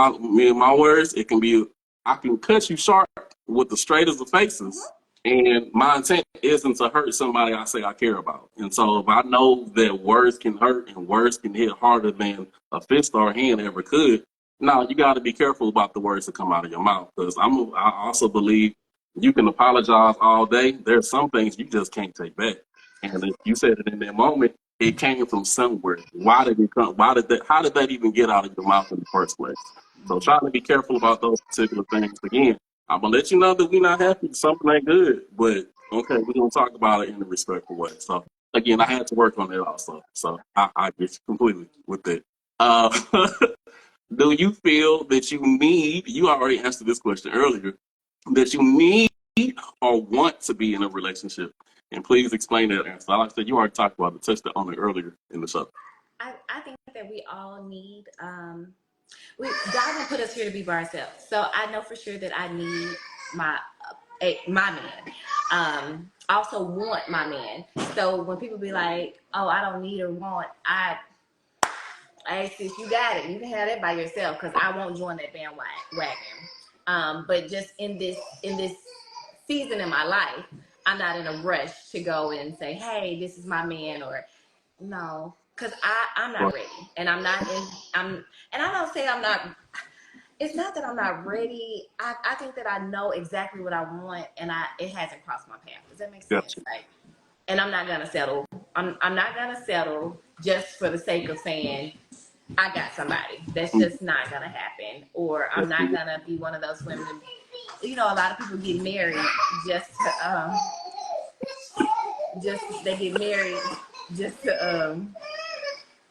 my words, it can be I can cut you sharp with the straightest of faces. And my intent isn't to hurt somebody I say I care about. And so if I know that words can hurt and words can hit harder than a fist or a hand ever could, no, you got to be careful about the words that come out of your mouth. Because I also believe you can apologize all day. There's some things you just can't take back. And if you said it in that moment, it came from somewhere. Why did it come? Why did that? How did that even get out of your mouth in the first place? So trying to be careful about those particular things. Again, I'm gonna let you know that we're not happy. Something ain't good, but okay, we're gonna talk about it in a respectful way. So again, I had to work on it also. So I get you completely with it. Uh, do you feel that you need? You already answered this question earlier. That you need or want to be in a relationship, and please explain that answer. Like I said, you already talked about it, touched on it earlier in the show. I think that we all need God didn't put us here to be by ourselves. So I know for sure that I need my my man. I also want my man. So when people be like, "Oh, I don't need or want," sis, you got it. You can have that by yourself because I won't join that bandwagon. But just in this season in my life, I'm not in a rush to go and say, "Hey, this is my man," or no, because I'm not ready, and and I don't say I'm not. It's not that I'm not ready. I think that I know exactly what I want, and it hasn't crossed my path. Does that make sense? Gotcha. Like, and I'm not gonna settle. I'm not gonna settle just for the sake of saying I got somebody. That's Mm, just not gonna happen. Or I'm not definitely. gonna be one of those women. You know, a lot of people get married just to they get married just to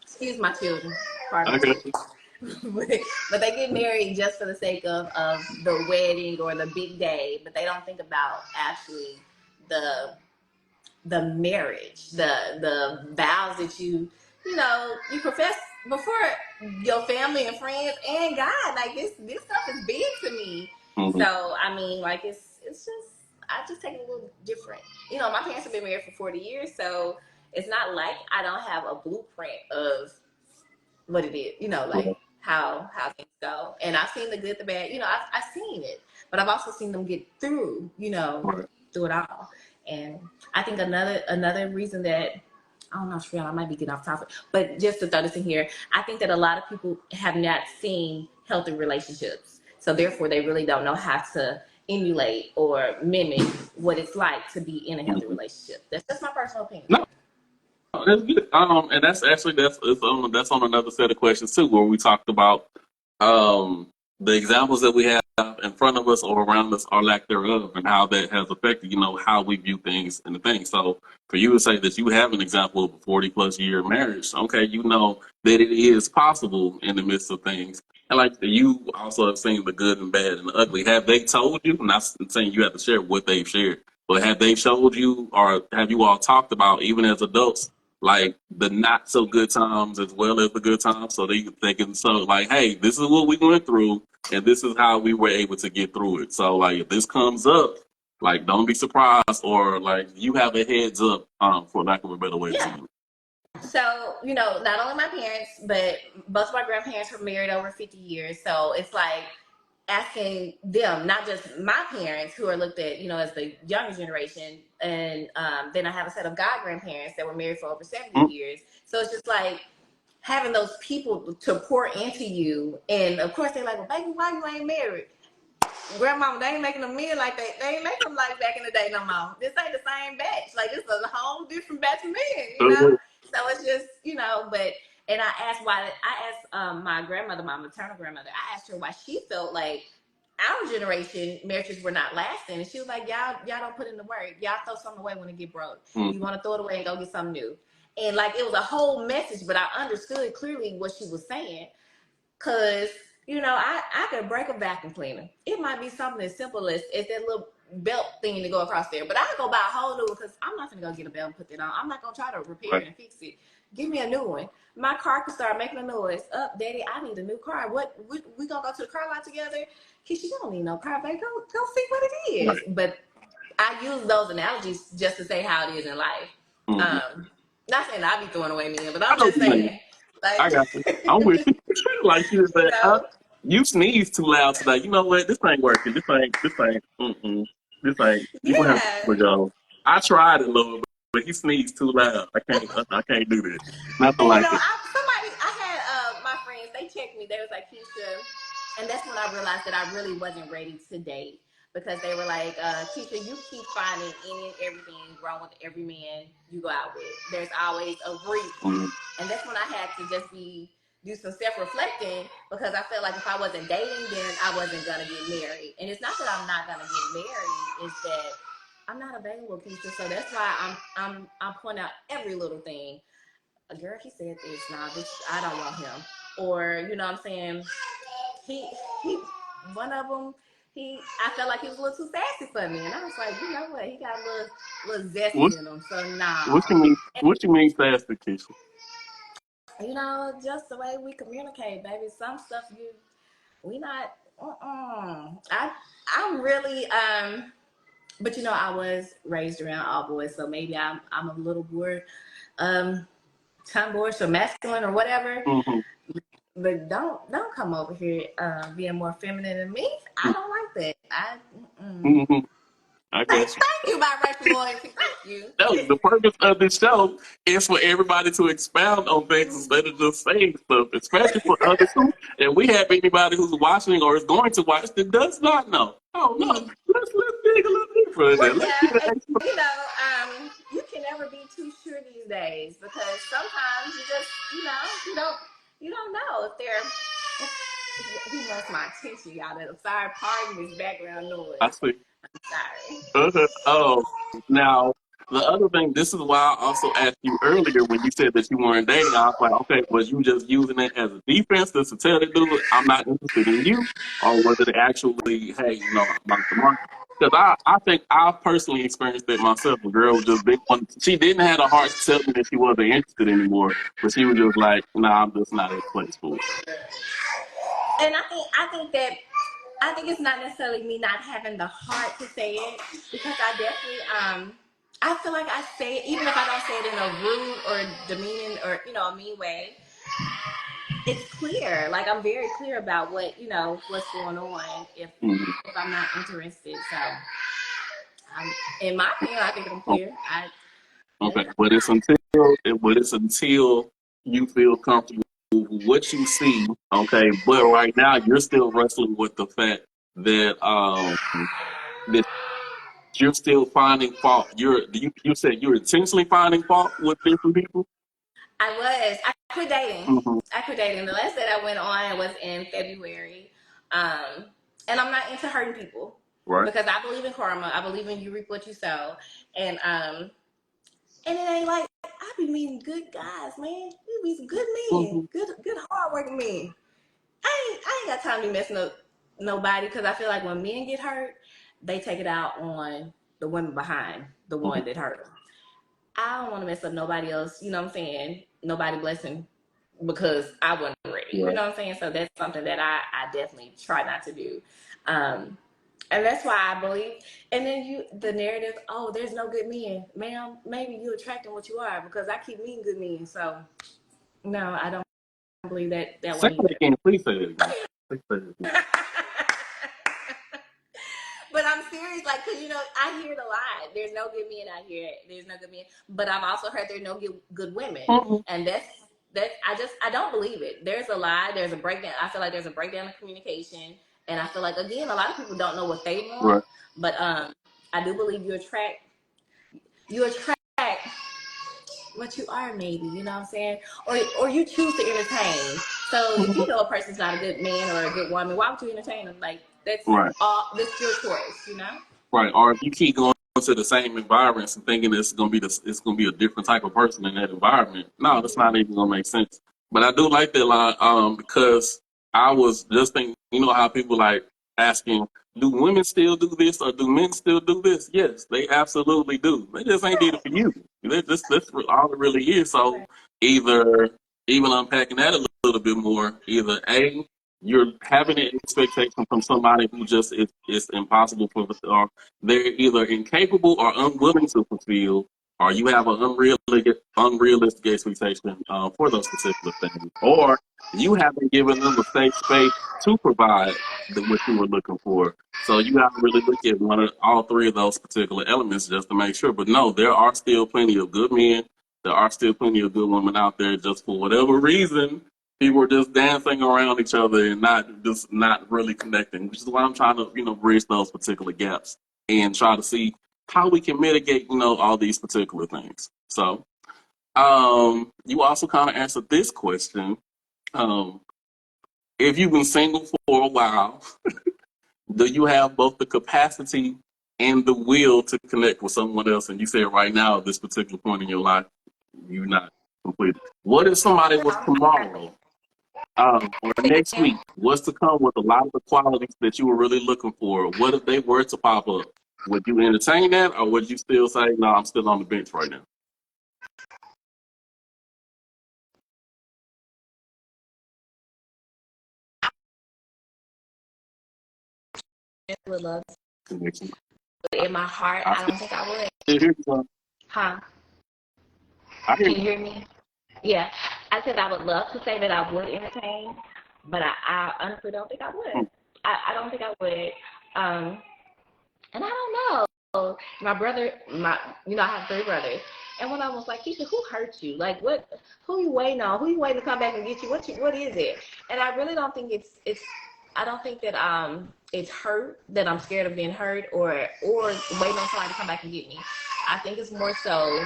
excuse my children. Pardon I me. got you. But they get married just for the sake of the wedding or the big day, but they don't think about actually the marriage, the vows that you profess before your family and friends and God. Like this stuff is big to me. Mhm. So I mean, like it's just I just take it a little different. You know, my parents have been married for 40 years, so it's not like I don't have a blueprint of what it is, like Right. how things go. And I've seen the good, the bad, I've seen it, but I've also seen them get through, Right. through it all. And I think another reason that I don't know, Shreya, I might be getting off topic, but just to throw this in here, I think that a lot of people have not seen healthy relationships. So therefore they really don't know how to emulate or mimic what it's like to be in a healthy Mhm. relationship. That's just my personal opinion. No, that's good. And that's actually that's on another set of questions too, where we talked about um the examples that we have in front of us or around us or lack thereof, and how that has affected, how we view things and the things. So for you to say that you have an example of a 40+ year marriage, okay, you know that it is possible in the midst of things. And like you also have seen the good and bad and the ugly. Have they told you? I'm not saying you have to share what they've shared, but have they showed you, or have you all talked about, even as adults, like the not so good times as well as the good times, so they can like, hey, this is what we went through, and this is how we were able to get through it. So like, if this comes up, like, don't be surprised, or like you have a heads up, for lack of a better way of Yeah. saying it. So, not only my parents, but both of my grandparents were married over 50 years. So it's like asking them, not just my parents who are looked at, as the younger generation. And then I have a set of god grandparents that were married for over 70 Mm, years. So it's just like having those people to pour into you. And of course, they're like, well, baby, why you ain't married? Grandmama, they ain't making them men like that. They ain't making them like back in the day no more. This ain't the same batch. Like, this is a whole different batch of men. mhm, So it's just, but, and I asked my grandmother, my maternal grandmother, I asked her why she felt like our generation marriages were not lasting. And she was like, y'all don't put in the work. Y'all throw something away when it get broke. mm, You want to throw it away and go get something new. And like, it was a whole message, but I understood clearly what she was saying. Cause I could break a vacuum cleaner. It might be something as simple as that little belt thing to go across there. But I go buy a whole new one because I'm not gonna go get a belt and put that on. I'm not gonna try to repair right. it and fix it. Give me a new one. My car can start making a noise. Up, Daddy, I need a new car. What we gonna go to the car lot together? Kisha, you don't need no car, baby. Go see what it is. Right. But I use those analogies just to say how it is in life. Not saying I be throwing away men, but I I'm know just what you mean. saying, I like, got you. I'm with you. Like you you said, know, you sneeze too loud today. You know what? This ain't working. This ain't. You gonna have yeah. to go. I tried it, Lord, but he sneezed too loud. I can't do that. Nothing And like it. I had my friends, they checked me. They was like, Keisha, and that's when I realized that I really wasn't ready to date because they were like, Keisha, you keep finding any and everything wrong with every man you go out with. There's always a reason, and that's when I had to just do some self-reflecting because I felt like if I wasn't dating, then I wasn't gonna get married. And it's not that I'm not gonna get married; it's that I'm not available, Keisha. So that's why I'm pointing out every little thing. A girl, he said this, nah, bitch, I don't want him. Or, you know what I'm saying? He one of them, I felt like he was a little too sassy for me. And I was like, you know what? He got a little What zesty in him. So, what nah. you mean? What you mean fast, Keisha? You know, just the way we communicate, baby. Some stuff we not, I'm really, but you know, I was raised around all boys. So maybe I'm a little more, tomboyish or masculine or whatever. Mm-hmm. But don't come over here being more feminine than me. I don't like that. Mm-hmm. I Thank guess. you, biracial loyalty. Thank you. No, the purpose of this show is for everybody to expound on things instead of just saying stuff, especially for others who, and we have anybody who's watching or is going to watch that does not know. Oh, no. Let's dig a little deeper in there. Well, Let's yeah, get an and expert. you know, you can never be too sure these days because sometimes you just, you don't know if they're. He wants my attention, y'all. Sorry, pardon this background I noise. see. Sorry. Oh, now the other thing. This is why I also asked you earlier when you said that you weren't dating. I was like, okay, was you just using it as a defense just to tell the dude I'm not interested in you, or was it actually, hey, I'm like the market? Because I think I personally experienced it myself. A girl was just big one. She didn't have the heart to tell me that she wasn't interested anymore, but she was just like, nah, I'm just not at a place for it. And I think it's not necessarily me not having the heart to say it because I definitely I feel like I say it even if I don't say it in a rude or demeaning or a mean way. It's clear. Like I'm very clear about what's going on Mhm. if I'm not interested. So in my opinion, I think I'm clear. Okay, but it's until you feel comfortable with what you see. Okay, but right now you're still wrestling with the fact that you're still finding fault. You said you're intentionally finding fault with different people. I quit dating. Hmm. I quit dating. The last date I went on was in February. Um, and I'm not into hurting people Right. because I believe in karma. I believe in you reap what you sow. And it ain't like I be meeting good guys, man. You be some good men, Hmm. good hardworking men. I ain't got time to be messing up nobody because I feel like when men get hurt, they take it out on the women behind the one that hurt them. I don't want to mess up nobody else. You know what I'm saying? Nobody blessing because I wasn't ready. You Right. know what I'm saying? So that's something that I definitely try not to do. And that's why I believe. And then the narrative, oh, there's no good men, ma'am. Maybe you attracting what you are because I keep meeting good men. So no, I don't believe that Say one that either. again. Please say that again. Please say that again. But I'm serious, like, cause I hear it a lot. There's no good men out here. There's no good men. But I've also heard there's no good women, Mhm. and that's I don't believe it. There's a lie. There's a breakdown. I feel like there's a breakdown of communication, and I feel like again a lot of people don't know what they want. Right. But I do believe you attract what you are, maybe, you know what I'm saying? Or you choose to entertain. So if you Mhm. know a person's not a good man or a good woman, why would you entertain them? Like Right. that's your choice. Right. Or if you keep going to the same environments and thinking it's gonna be a different type of person in that environment, no, that's not even gonna make sense. But I do like that line, because I was just thinking, how people like asking, do women still do this or do men still do this? Yes, they absolutely do. They just ain't did it for you. That's all it really is. So Right. either even unpacking that a little bit more, either A, you're having an expectation from somebody who just is impossible for, or they're either incapable or unwilling to fulfill, or you have an unrealistic expectation for those particular things, or you haven't given them a safe space to provide what you were looking for. So you have to really look at all three of those particular elements just to make sure. But no, there are still plenty of good men. There are still plenty of good women out there. Just for whatever reason, people are just dancing around each other and not really connecting, which is why I'm trying to bridge those particular gaps and try to see how we can mitigate all these particular things. So you also kind of answered this question. If you've been single for a while, do you have both the capacity and the will to connect with someone else? And you said right now, at this particular point in your life, you're not completed. What if somebody was tomorrow or next week was to come with a lot of the qualities that you were really looking for? What if they were to pop up? Would you entertain that, or would you still say, no, I'm still on the bench right now? Would love to, Connection. but in my heart, I don't think I would. Here's one. Huh? I hear Can you hear me? Yeah. I said I would love to say that I would entertain, but I honestly don't think I would. I don't think I would. And I don't know. My brother, I have 3 brothers. And one of them was like, Keisha, who hurt you? Like, who you waiting on? Who you waiting to come back and get you? What is it? And I really don't think I don't think that it's hurt, that I'm scared of being hurt or waiting on somebody to come back and get me. I think it's more so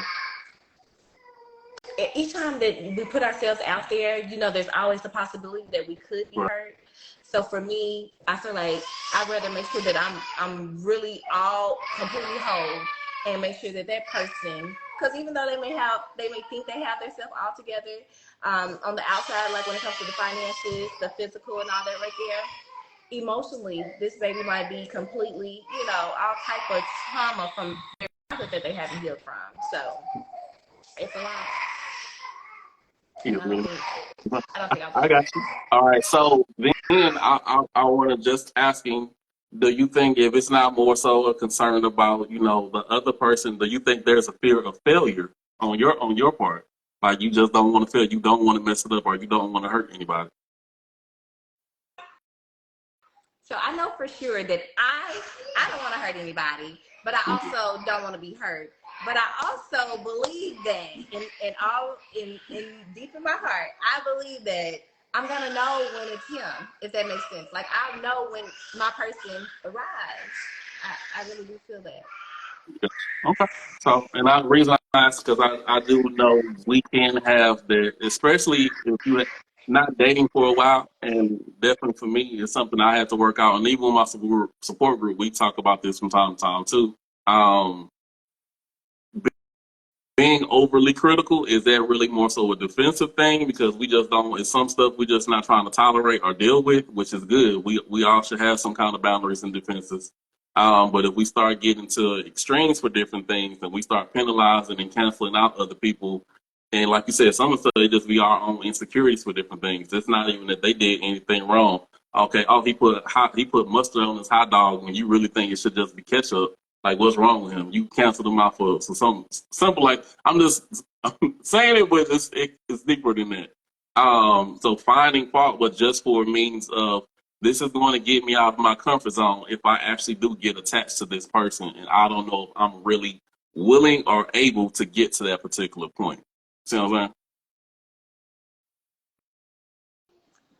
each time that we put ourselves out there, there's always the possibility that we could be hurt. So for me, I feel like I'd rather make sure that I'm really all completely whole and make sure that that person, because even though they may think they have themselves all together on the outside, like when it comes to the finances, the physical and all that right there, emotionally, this baby might be completely, all type of trauma from their childhood that they haven't healed from. So it's a lot. I got you. All right. So then I want to just asking, do you think if it's not more so a concern about, the other person, do you think there's a fear of failure on your part? Like you just don't want to fail, you don't want to mess it up, or you don't want to hurt anybody? So I know for sure that I don't want to hurt anybody, but I also don't want to be hurt. But I also believe that in deep in my heart, I believe that I'm gonna know when it's him, if that makes sense. Like I'll know when my person arrives. I really do feel that. Okay. So, and the reason I ask because I do know we can have that, especially if you're not dating for a while, and definitely for me, it's something I had to work out. And even with my support group, we talk about this from time to time too. Being overly critical, is that really more so a defensive thing? Because we just don't, it's some stuff we're just not trying to tolerate or deal with, which is good. We all should have some kind of boundaries and defenses. But if we start getting to extremes for different things and we start penalizing and canceling out other people, and like you said, some of the stuff, it just be our own insecurities for different things. It's not even that they did anything wrong. Okay, he put mustard on his hot dog when you really think it should just be ketchup. Like, what's wrong with him? You canceled him out for something simple. Like, I'm just saying it, but it's deeper than that. So finding fault, but just for a means of, this is going to get me out of my comfort zone if I actually do get attached to this person, and I don't know if I'm really willing or able to get to that particular point. See what I'm saying?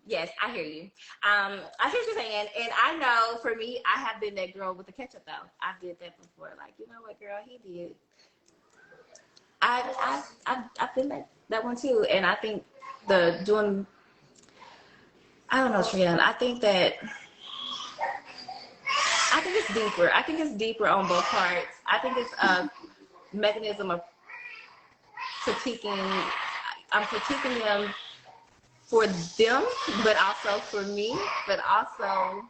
Yes, I hear you. I hear what you're saying, and I know for me, I have been that girl with the ketchup though. I did that before. Like, you know what, girl, he did. I've been that one too, and I think I don't know, Trian. I think it's deeper. I think it's deeper on both parts. I think it's a mechanism of critiquing. I'm critiquing them for them, but also for me, but also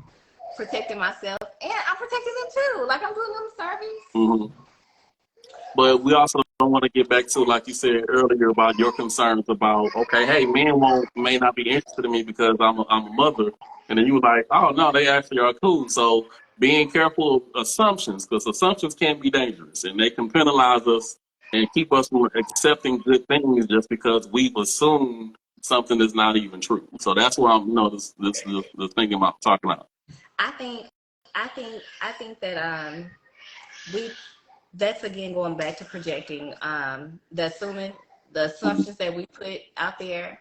protecting myself, and I'm protecting them too. Like I'm doing them a service. But we also want to get back to, like you said earlier, about your concerns about, okay, hey, men may not be interested in me because I'm a mother, and then you were like, oh no, they actually are cool. So being careful of assumptions, because assumptions can be dangerous, and they can penalize us and keep us from accepting good things just because we've assumed something is not even true. So that's why I'm, the thing about talking about. I think, I think that we that's again going back to projecting the assumptions that we put out there.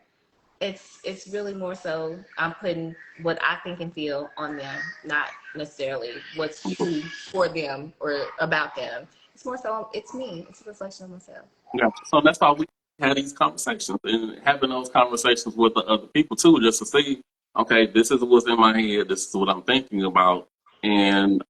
It's really more so I'm putting what I think and feel on them, not necessarily what's true for them or about them. It's more so it's me. It's a reflection of myself. Yeah. So that's why we had these conversations and having those conversations with the other people too, just to see, okay, this is what's in my head, this is what I'm thinking about, and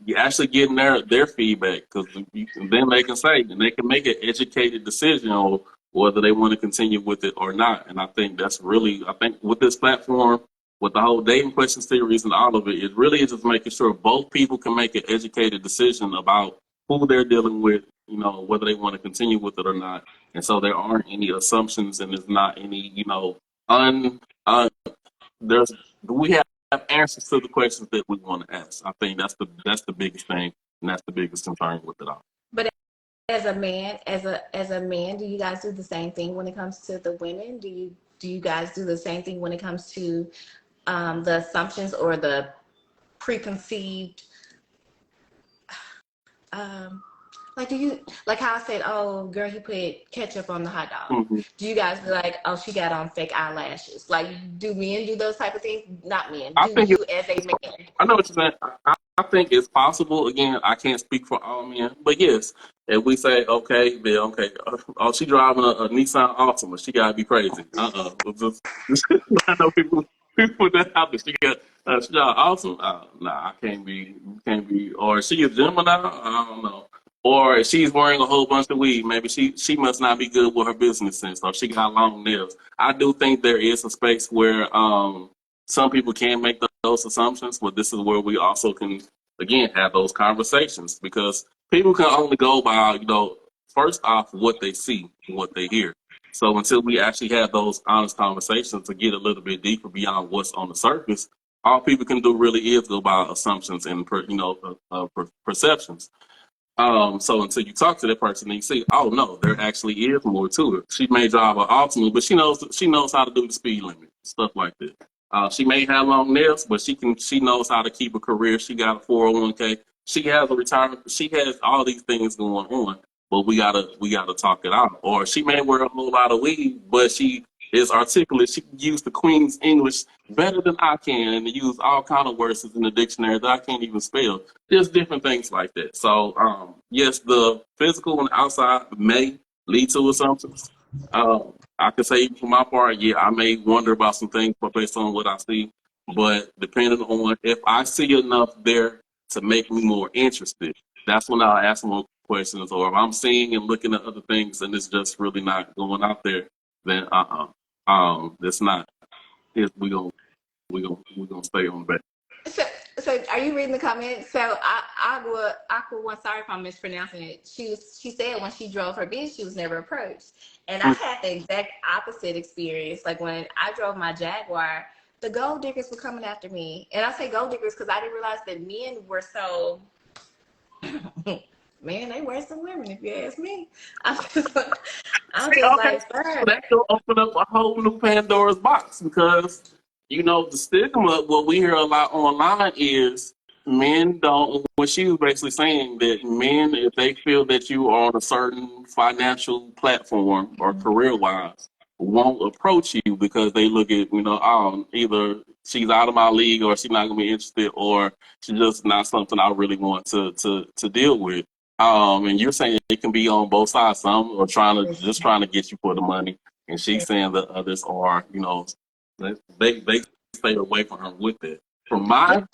you actually getting their feedback, because then they can say and they can make an educated decision on whether they want to continue with it or not. And I think that's really, I think with this platform, with the whole dating question series and all of it, it really is just making sure both people can make an educated decision about who they're dealing with, whether they want to continue with it or not. And so there aren't any assumptions, and there's not any, un, there's, we have answers to the questions that we want to ask. I think that's the biggest thing, and that's the biggest concern with it all. But as a man, do you guys do the same thing when it comes to the women? Do you guys do the same thing when it comes to the assumptions or the preconceived like, do you, like how I said, oh girl, he put ketchup on the hot dog. Mm-hmm. Do you guys be like, oh, she got on fake eyelashes? Like, do men do those type of things? Not men. Do you as a man? I know what you're saying. I think it's possible. Again, I can't speak for all men, but yes, if we say, okay, then okay, oh, she driving a Nissan Altima, she gotta be crazy. I know people that out there. She got awesome. Nah, I can't be. Or she a Gemini. I don't know. Or if she's wearing a whole bunch of weed, maybe she must not be good with her business sense, or she got long nails. I do think there is a space where some people can make those assumptions, but this is where we also can, again, have those conversations, because people can only go by, first off, what they see, what they hear. So until we actually have those honest conversations to get a little bit deeper beyond what's on the surface, all people can do really is go by assumptions and perceptions. So until you talk to that person and you see, oh no, there actually is more to it. She may drive an Altima, but she knows how to do the speed limit, stuff like that. She may have long nails, but she knows how to keep a career. She got a 401k. She has a retirement. She has all these things going on, but we gotta talk it out. Or she may wear a whole lot of weed, but she is articulate. She can use the Queen's English better than I can, and use all kind of words in the dictionary that I can't even spell. Just different things like that. So yes, the physical and outside may lead to assumptions. I could say for my part, yeah, I may wonder about some things, but based on what I see. But depending on if I see enough there to make me more interested, that's when I'll ask more questions. Or if I'm seeing and looking at other things and it's just really not going out there, then that's not. We gonna stay on the back. So are you reading the comments? So Aqua one, sorry if I'm mispronouncing it. She said when she drove her Benz, she was never approached. And I had the exact opposite experience. Like when I drove my Jaguar, the gold diggers were coming after me. And I say gold diggers because I didn't realize that men were so man, they worse than women, if you ask me. I'm just like, that will open up a whole new Pandora's box, because the stigma, what we hear a lot online is men don't. What she was basically saying, that men, if they feel that you are on a certain financial platform or career wise, won't approach you because they look at either she's out of my league, or she's not gonna be interested, or she's just not something I really want to deal with. And you're saying it can be on both sides. Some are trying to get you for the money, and she's saying that others are, they stay away from her with it. From my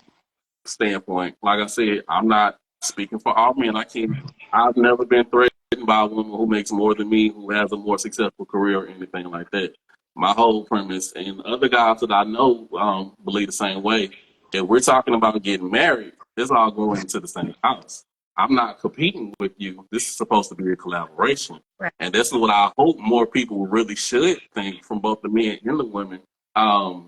standpoint, like I said, I'm not speaking for all men. I've never been threatened by a woman who makes more than me, who has a more successful career or anything like that. My whole premise, and other guys that I know believe the same way. If we're talking about getting married, it's all going into the same house. I'm not competing with you. This is supposed to be a collaboration. Right. And this is what I hope more people really should think from both the men and the women.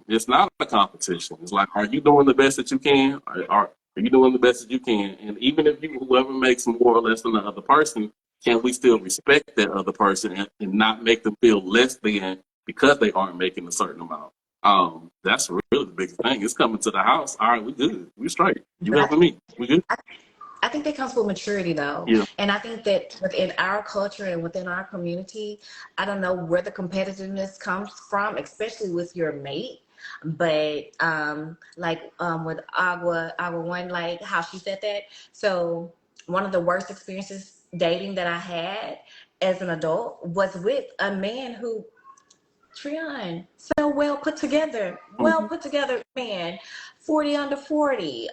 It's not a competition. It's like, are you doing the best that you can? Are you doing the best that you can? And even if whoever makes more or less than the other person, can we still respect that other person and not make them feel less than because they aren't making a certain amount? That's really the biggest thing. It's coming to the house. All right, we good. We straight. You But helping me. We good. I think that comes with maturity, though. Yeah. And I think that within our culture and within our community, I don't know where the competitiveness comes from, especially with your mate. But with Agua One, like how she said that. So one of the worst experiences dating that I had as an adult was with a man who, Treon, so well Mhm. put together man, 40 under 40.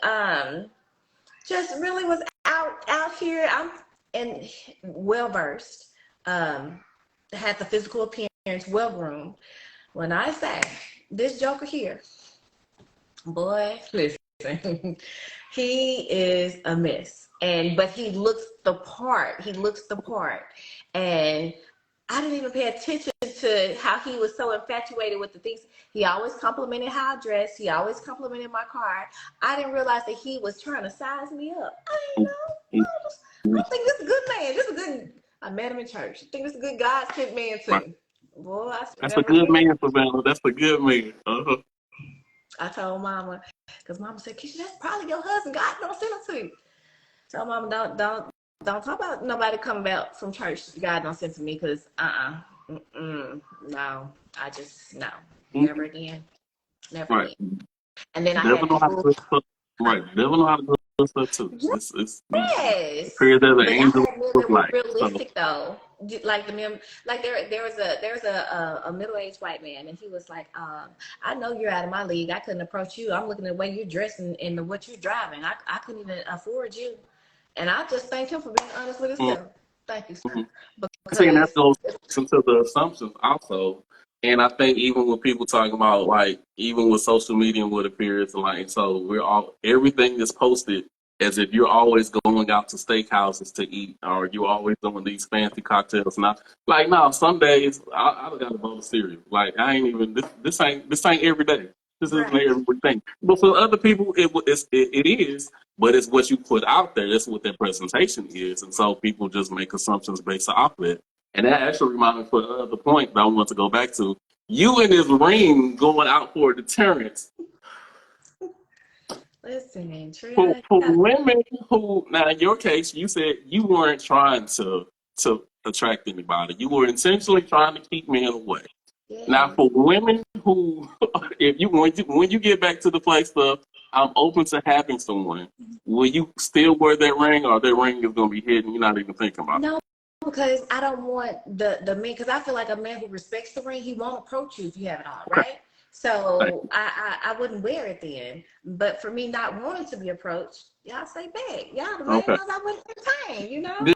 Just really was out here. I'm and well versed. Had the physical appearance, well groomed. When I say this Joker here, boy, listen, he is a miss. But he looks the part. He looks the part. And I didn't even pay attention to how he was so infatuated with the things. He always complimented how I dressed. He always complimented my car. I didn't realize that he was trying to size me up. I didn't know. I think this is a good man. This is a good. I met him in church. I think this is a good God sent man Right. too. Boy, I should That's a never good forget. man, Savannah. That's a good man. I told Mama, because Mama said, Keisha, that's probably your husband. God don't send him to you. Tell Mama, don't talk about nobody coming back from church. God don't send to me, because no, I just no, never Mhm. again, never Right. again. And then I Never had know to how to move. do stuff. Right. Never know how to do stuff too. It's Yes, appears as an but I angel had men of that were light. So realistic though. Like the men, like there was a middle aged white man, and he was like, I know you're out of my league. I couldn't approach you. I'm looking at the way you're dressed and what you're driving. I couldn't even afford you. And I just thank him for being honest with himself. Thank you, sir. mhm. See, and that Because goes into the assumptions also. And I think even when people talking about like even with social media and what appears like so we're all everything is posted as if you're always going out to steakhouses to eat or you're always doing these fancy cocktails. Now like no, some days I got a bowl of cereal. Like I ain't even this ain't every day. This isn't right, every thing. But for other people it is, but it's what you put out there. That's what their presentation is. And so people just make assumptions based off of it. And that actually reminded me for the point that I want to go back to. You in this ring going out for a deterrence listen, for, Triana, for women who now in your case you said you weren't trying to attract anybody. You were intentionally trying to keep men away. Now yes. for women who if you when you get back to the place of I'm open to having someone, will you still wear that ring or that ring is gonna be hidden, you're not even thinking about No, because I don't want the man. Because I feel like a man who respects the ring, he won't approach you if you have it on, it? Okay. right? Thank So I wouldn't wear it then. But for me not wanting to be approached, y'all say back. Y'all the you. main Okay. ones I wouldn't entertain, you know?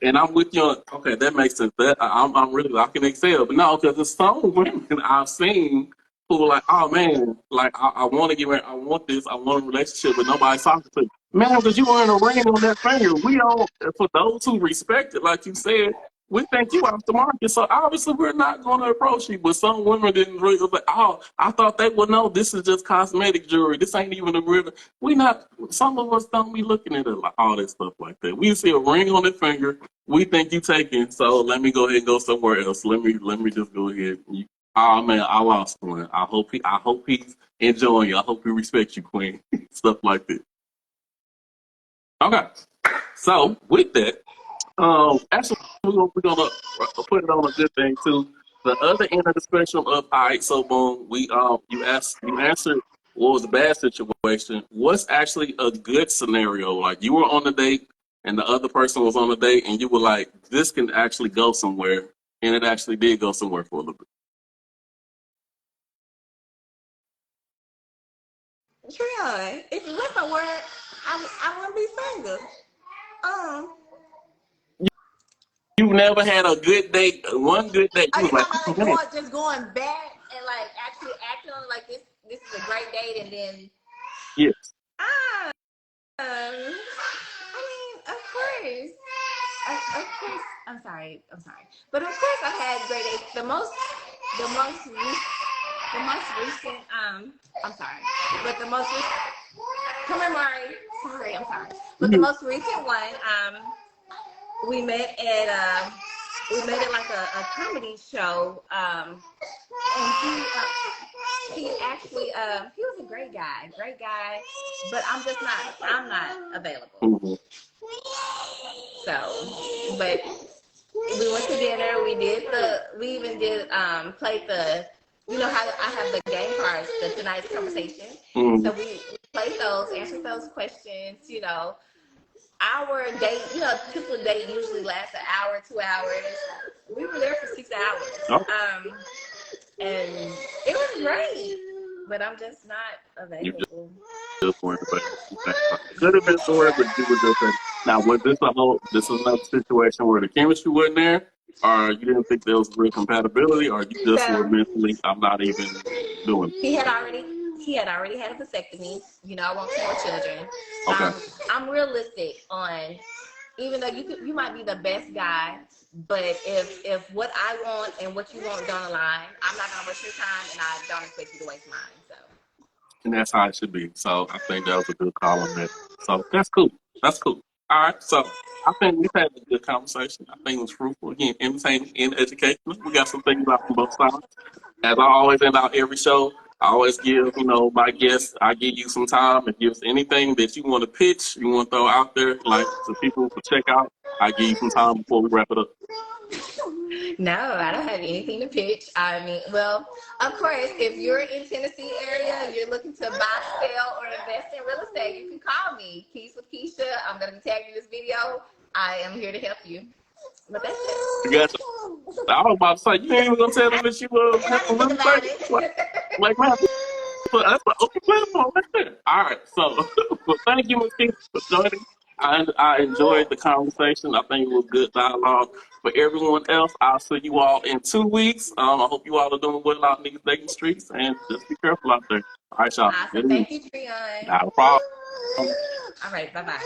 And I'm with you on, okay, that makes sense. I'm really, I can excel. But no, because there's some women I've seen who are like, oh man, like, I want to get married. I want this. I want a relationship, but nobody's talking to me. Man, because you wearing a ring on that finger. We don't, for those who respect it, like you said, we think you off the market. So obviously we're not going to approach you. But some women didn't really, like, oh, I thought they would know this is just cosmetic jewelry. This ain't even a real. We not, some of us don't be looking at it like all that stuff like that. We see a ring on the finger. We think you taking, so let me go ahead and go somewhere else. Let me just go ahead. Oh man, I lost one. I hope he's enjoying you. I hope he respects you, Queen. Stuff like that. Okay. So with that, actually we're gonna put it on a good thing too. The other end of the spectrum of all right, so boom, we you answered what was a bad situation. What's actually a good scenario? Like you were on a date and the other person was on a date and you were like, this can actually go somewhere, and it actually did go somewhere for a little bit. Triana, if you went somewhere, I wouldn't be single. Um, You never had a good date, one good date. are You you was like, talking about oh like man, going back and like actually acting on it like this is a great date and then yes. I mean, Of course. I'm sorry. But of course, I've had grade 8. The most recent. I'm sorry. But the most recent. Come here, Mari. Sorry, I'm sorry. But the most recent one, we met at like a comedy show. And he actually he was a great guy. But I'm not available. Mm-hmm. So, but we went to dinner. We even did played the, you know how I have the game cards, the tonight's conversation. Mm-hmm. So we played those, answered those questions. You know, our date, you know, typical date usually lasts an hour, 2 hours. We were there for 6 hours. Oh. And it was great, but I'm just not available. Just weren't available. Could have been somewhere, but you were just there. Now, was this this is another situation where the chemistry wasn't there, or you didn't think there was real compatibility, or you just were mentally, I'm not even doing it? He had already had a vasectomy. You know, I want 2 more children. Okay. I'm realistic on, even though you might be the best guy, but if what I want and what you want don't align, I'm not gonna waste your time, and I don't expect you to waste mine. So. And that's how it should be. So I think that was a good call on that. So that's cool. All right. So I think we've had a good conversation. I think it was fruitful, again, entertaining and educational. We got some things out from both sides. As I always end out every show, I always give, my guests, I give you some time. If there's anything that you want to pitch, you want to throw out there, like so people to check out, I give you some time before we wrap it up. No, I don't have anything to pitch. I mean, well, of course, if you're in Tennessee area and you're looking to buy, sell, or invest in real estate, you can call me, Keys with Keisha. I'm going to be tagging this video. I am here to help you. But that's it. You got you. I was about to say, you ain't even going to tell them that you have a real estate. Like, man, that's an open platform right there. All right, so well, thank you, Ms. Keisha, for joining. I enjoyed the conversation. I think it was good dialogue. For everyone else, I'll see you all in 2 weeks. I hope you all are doing well out in these dating streets, and just be careful out there. All right, y'all. Awesome. Thank you, Treon. Not a problem. All right, bye-bye.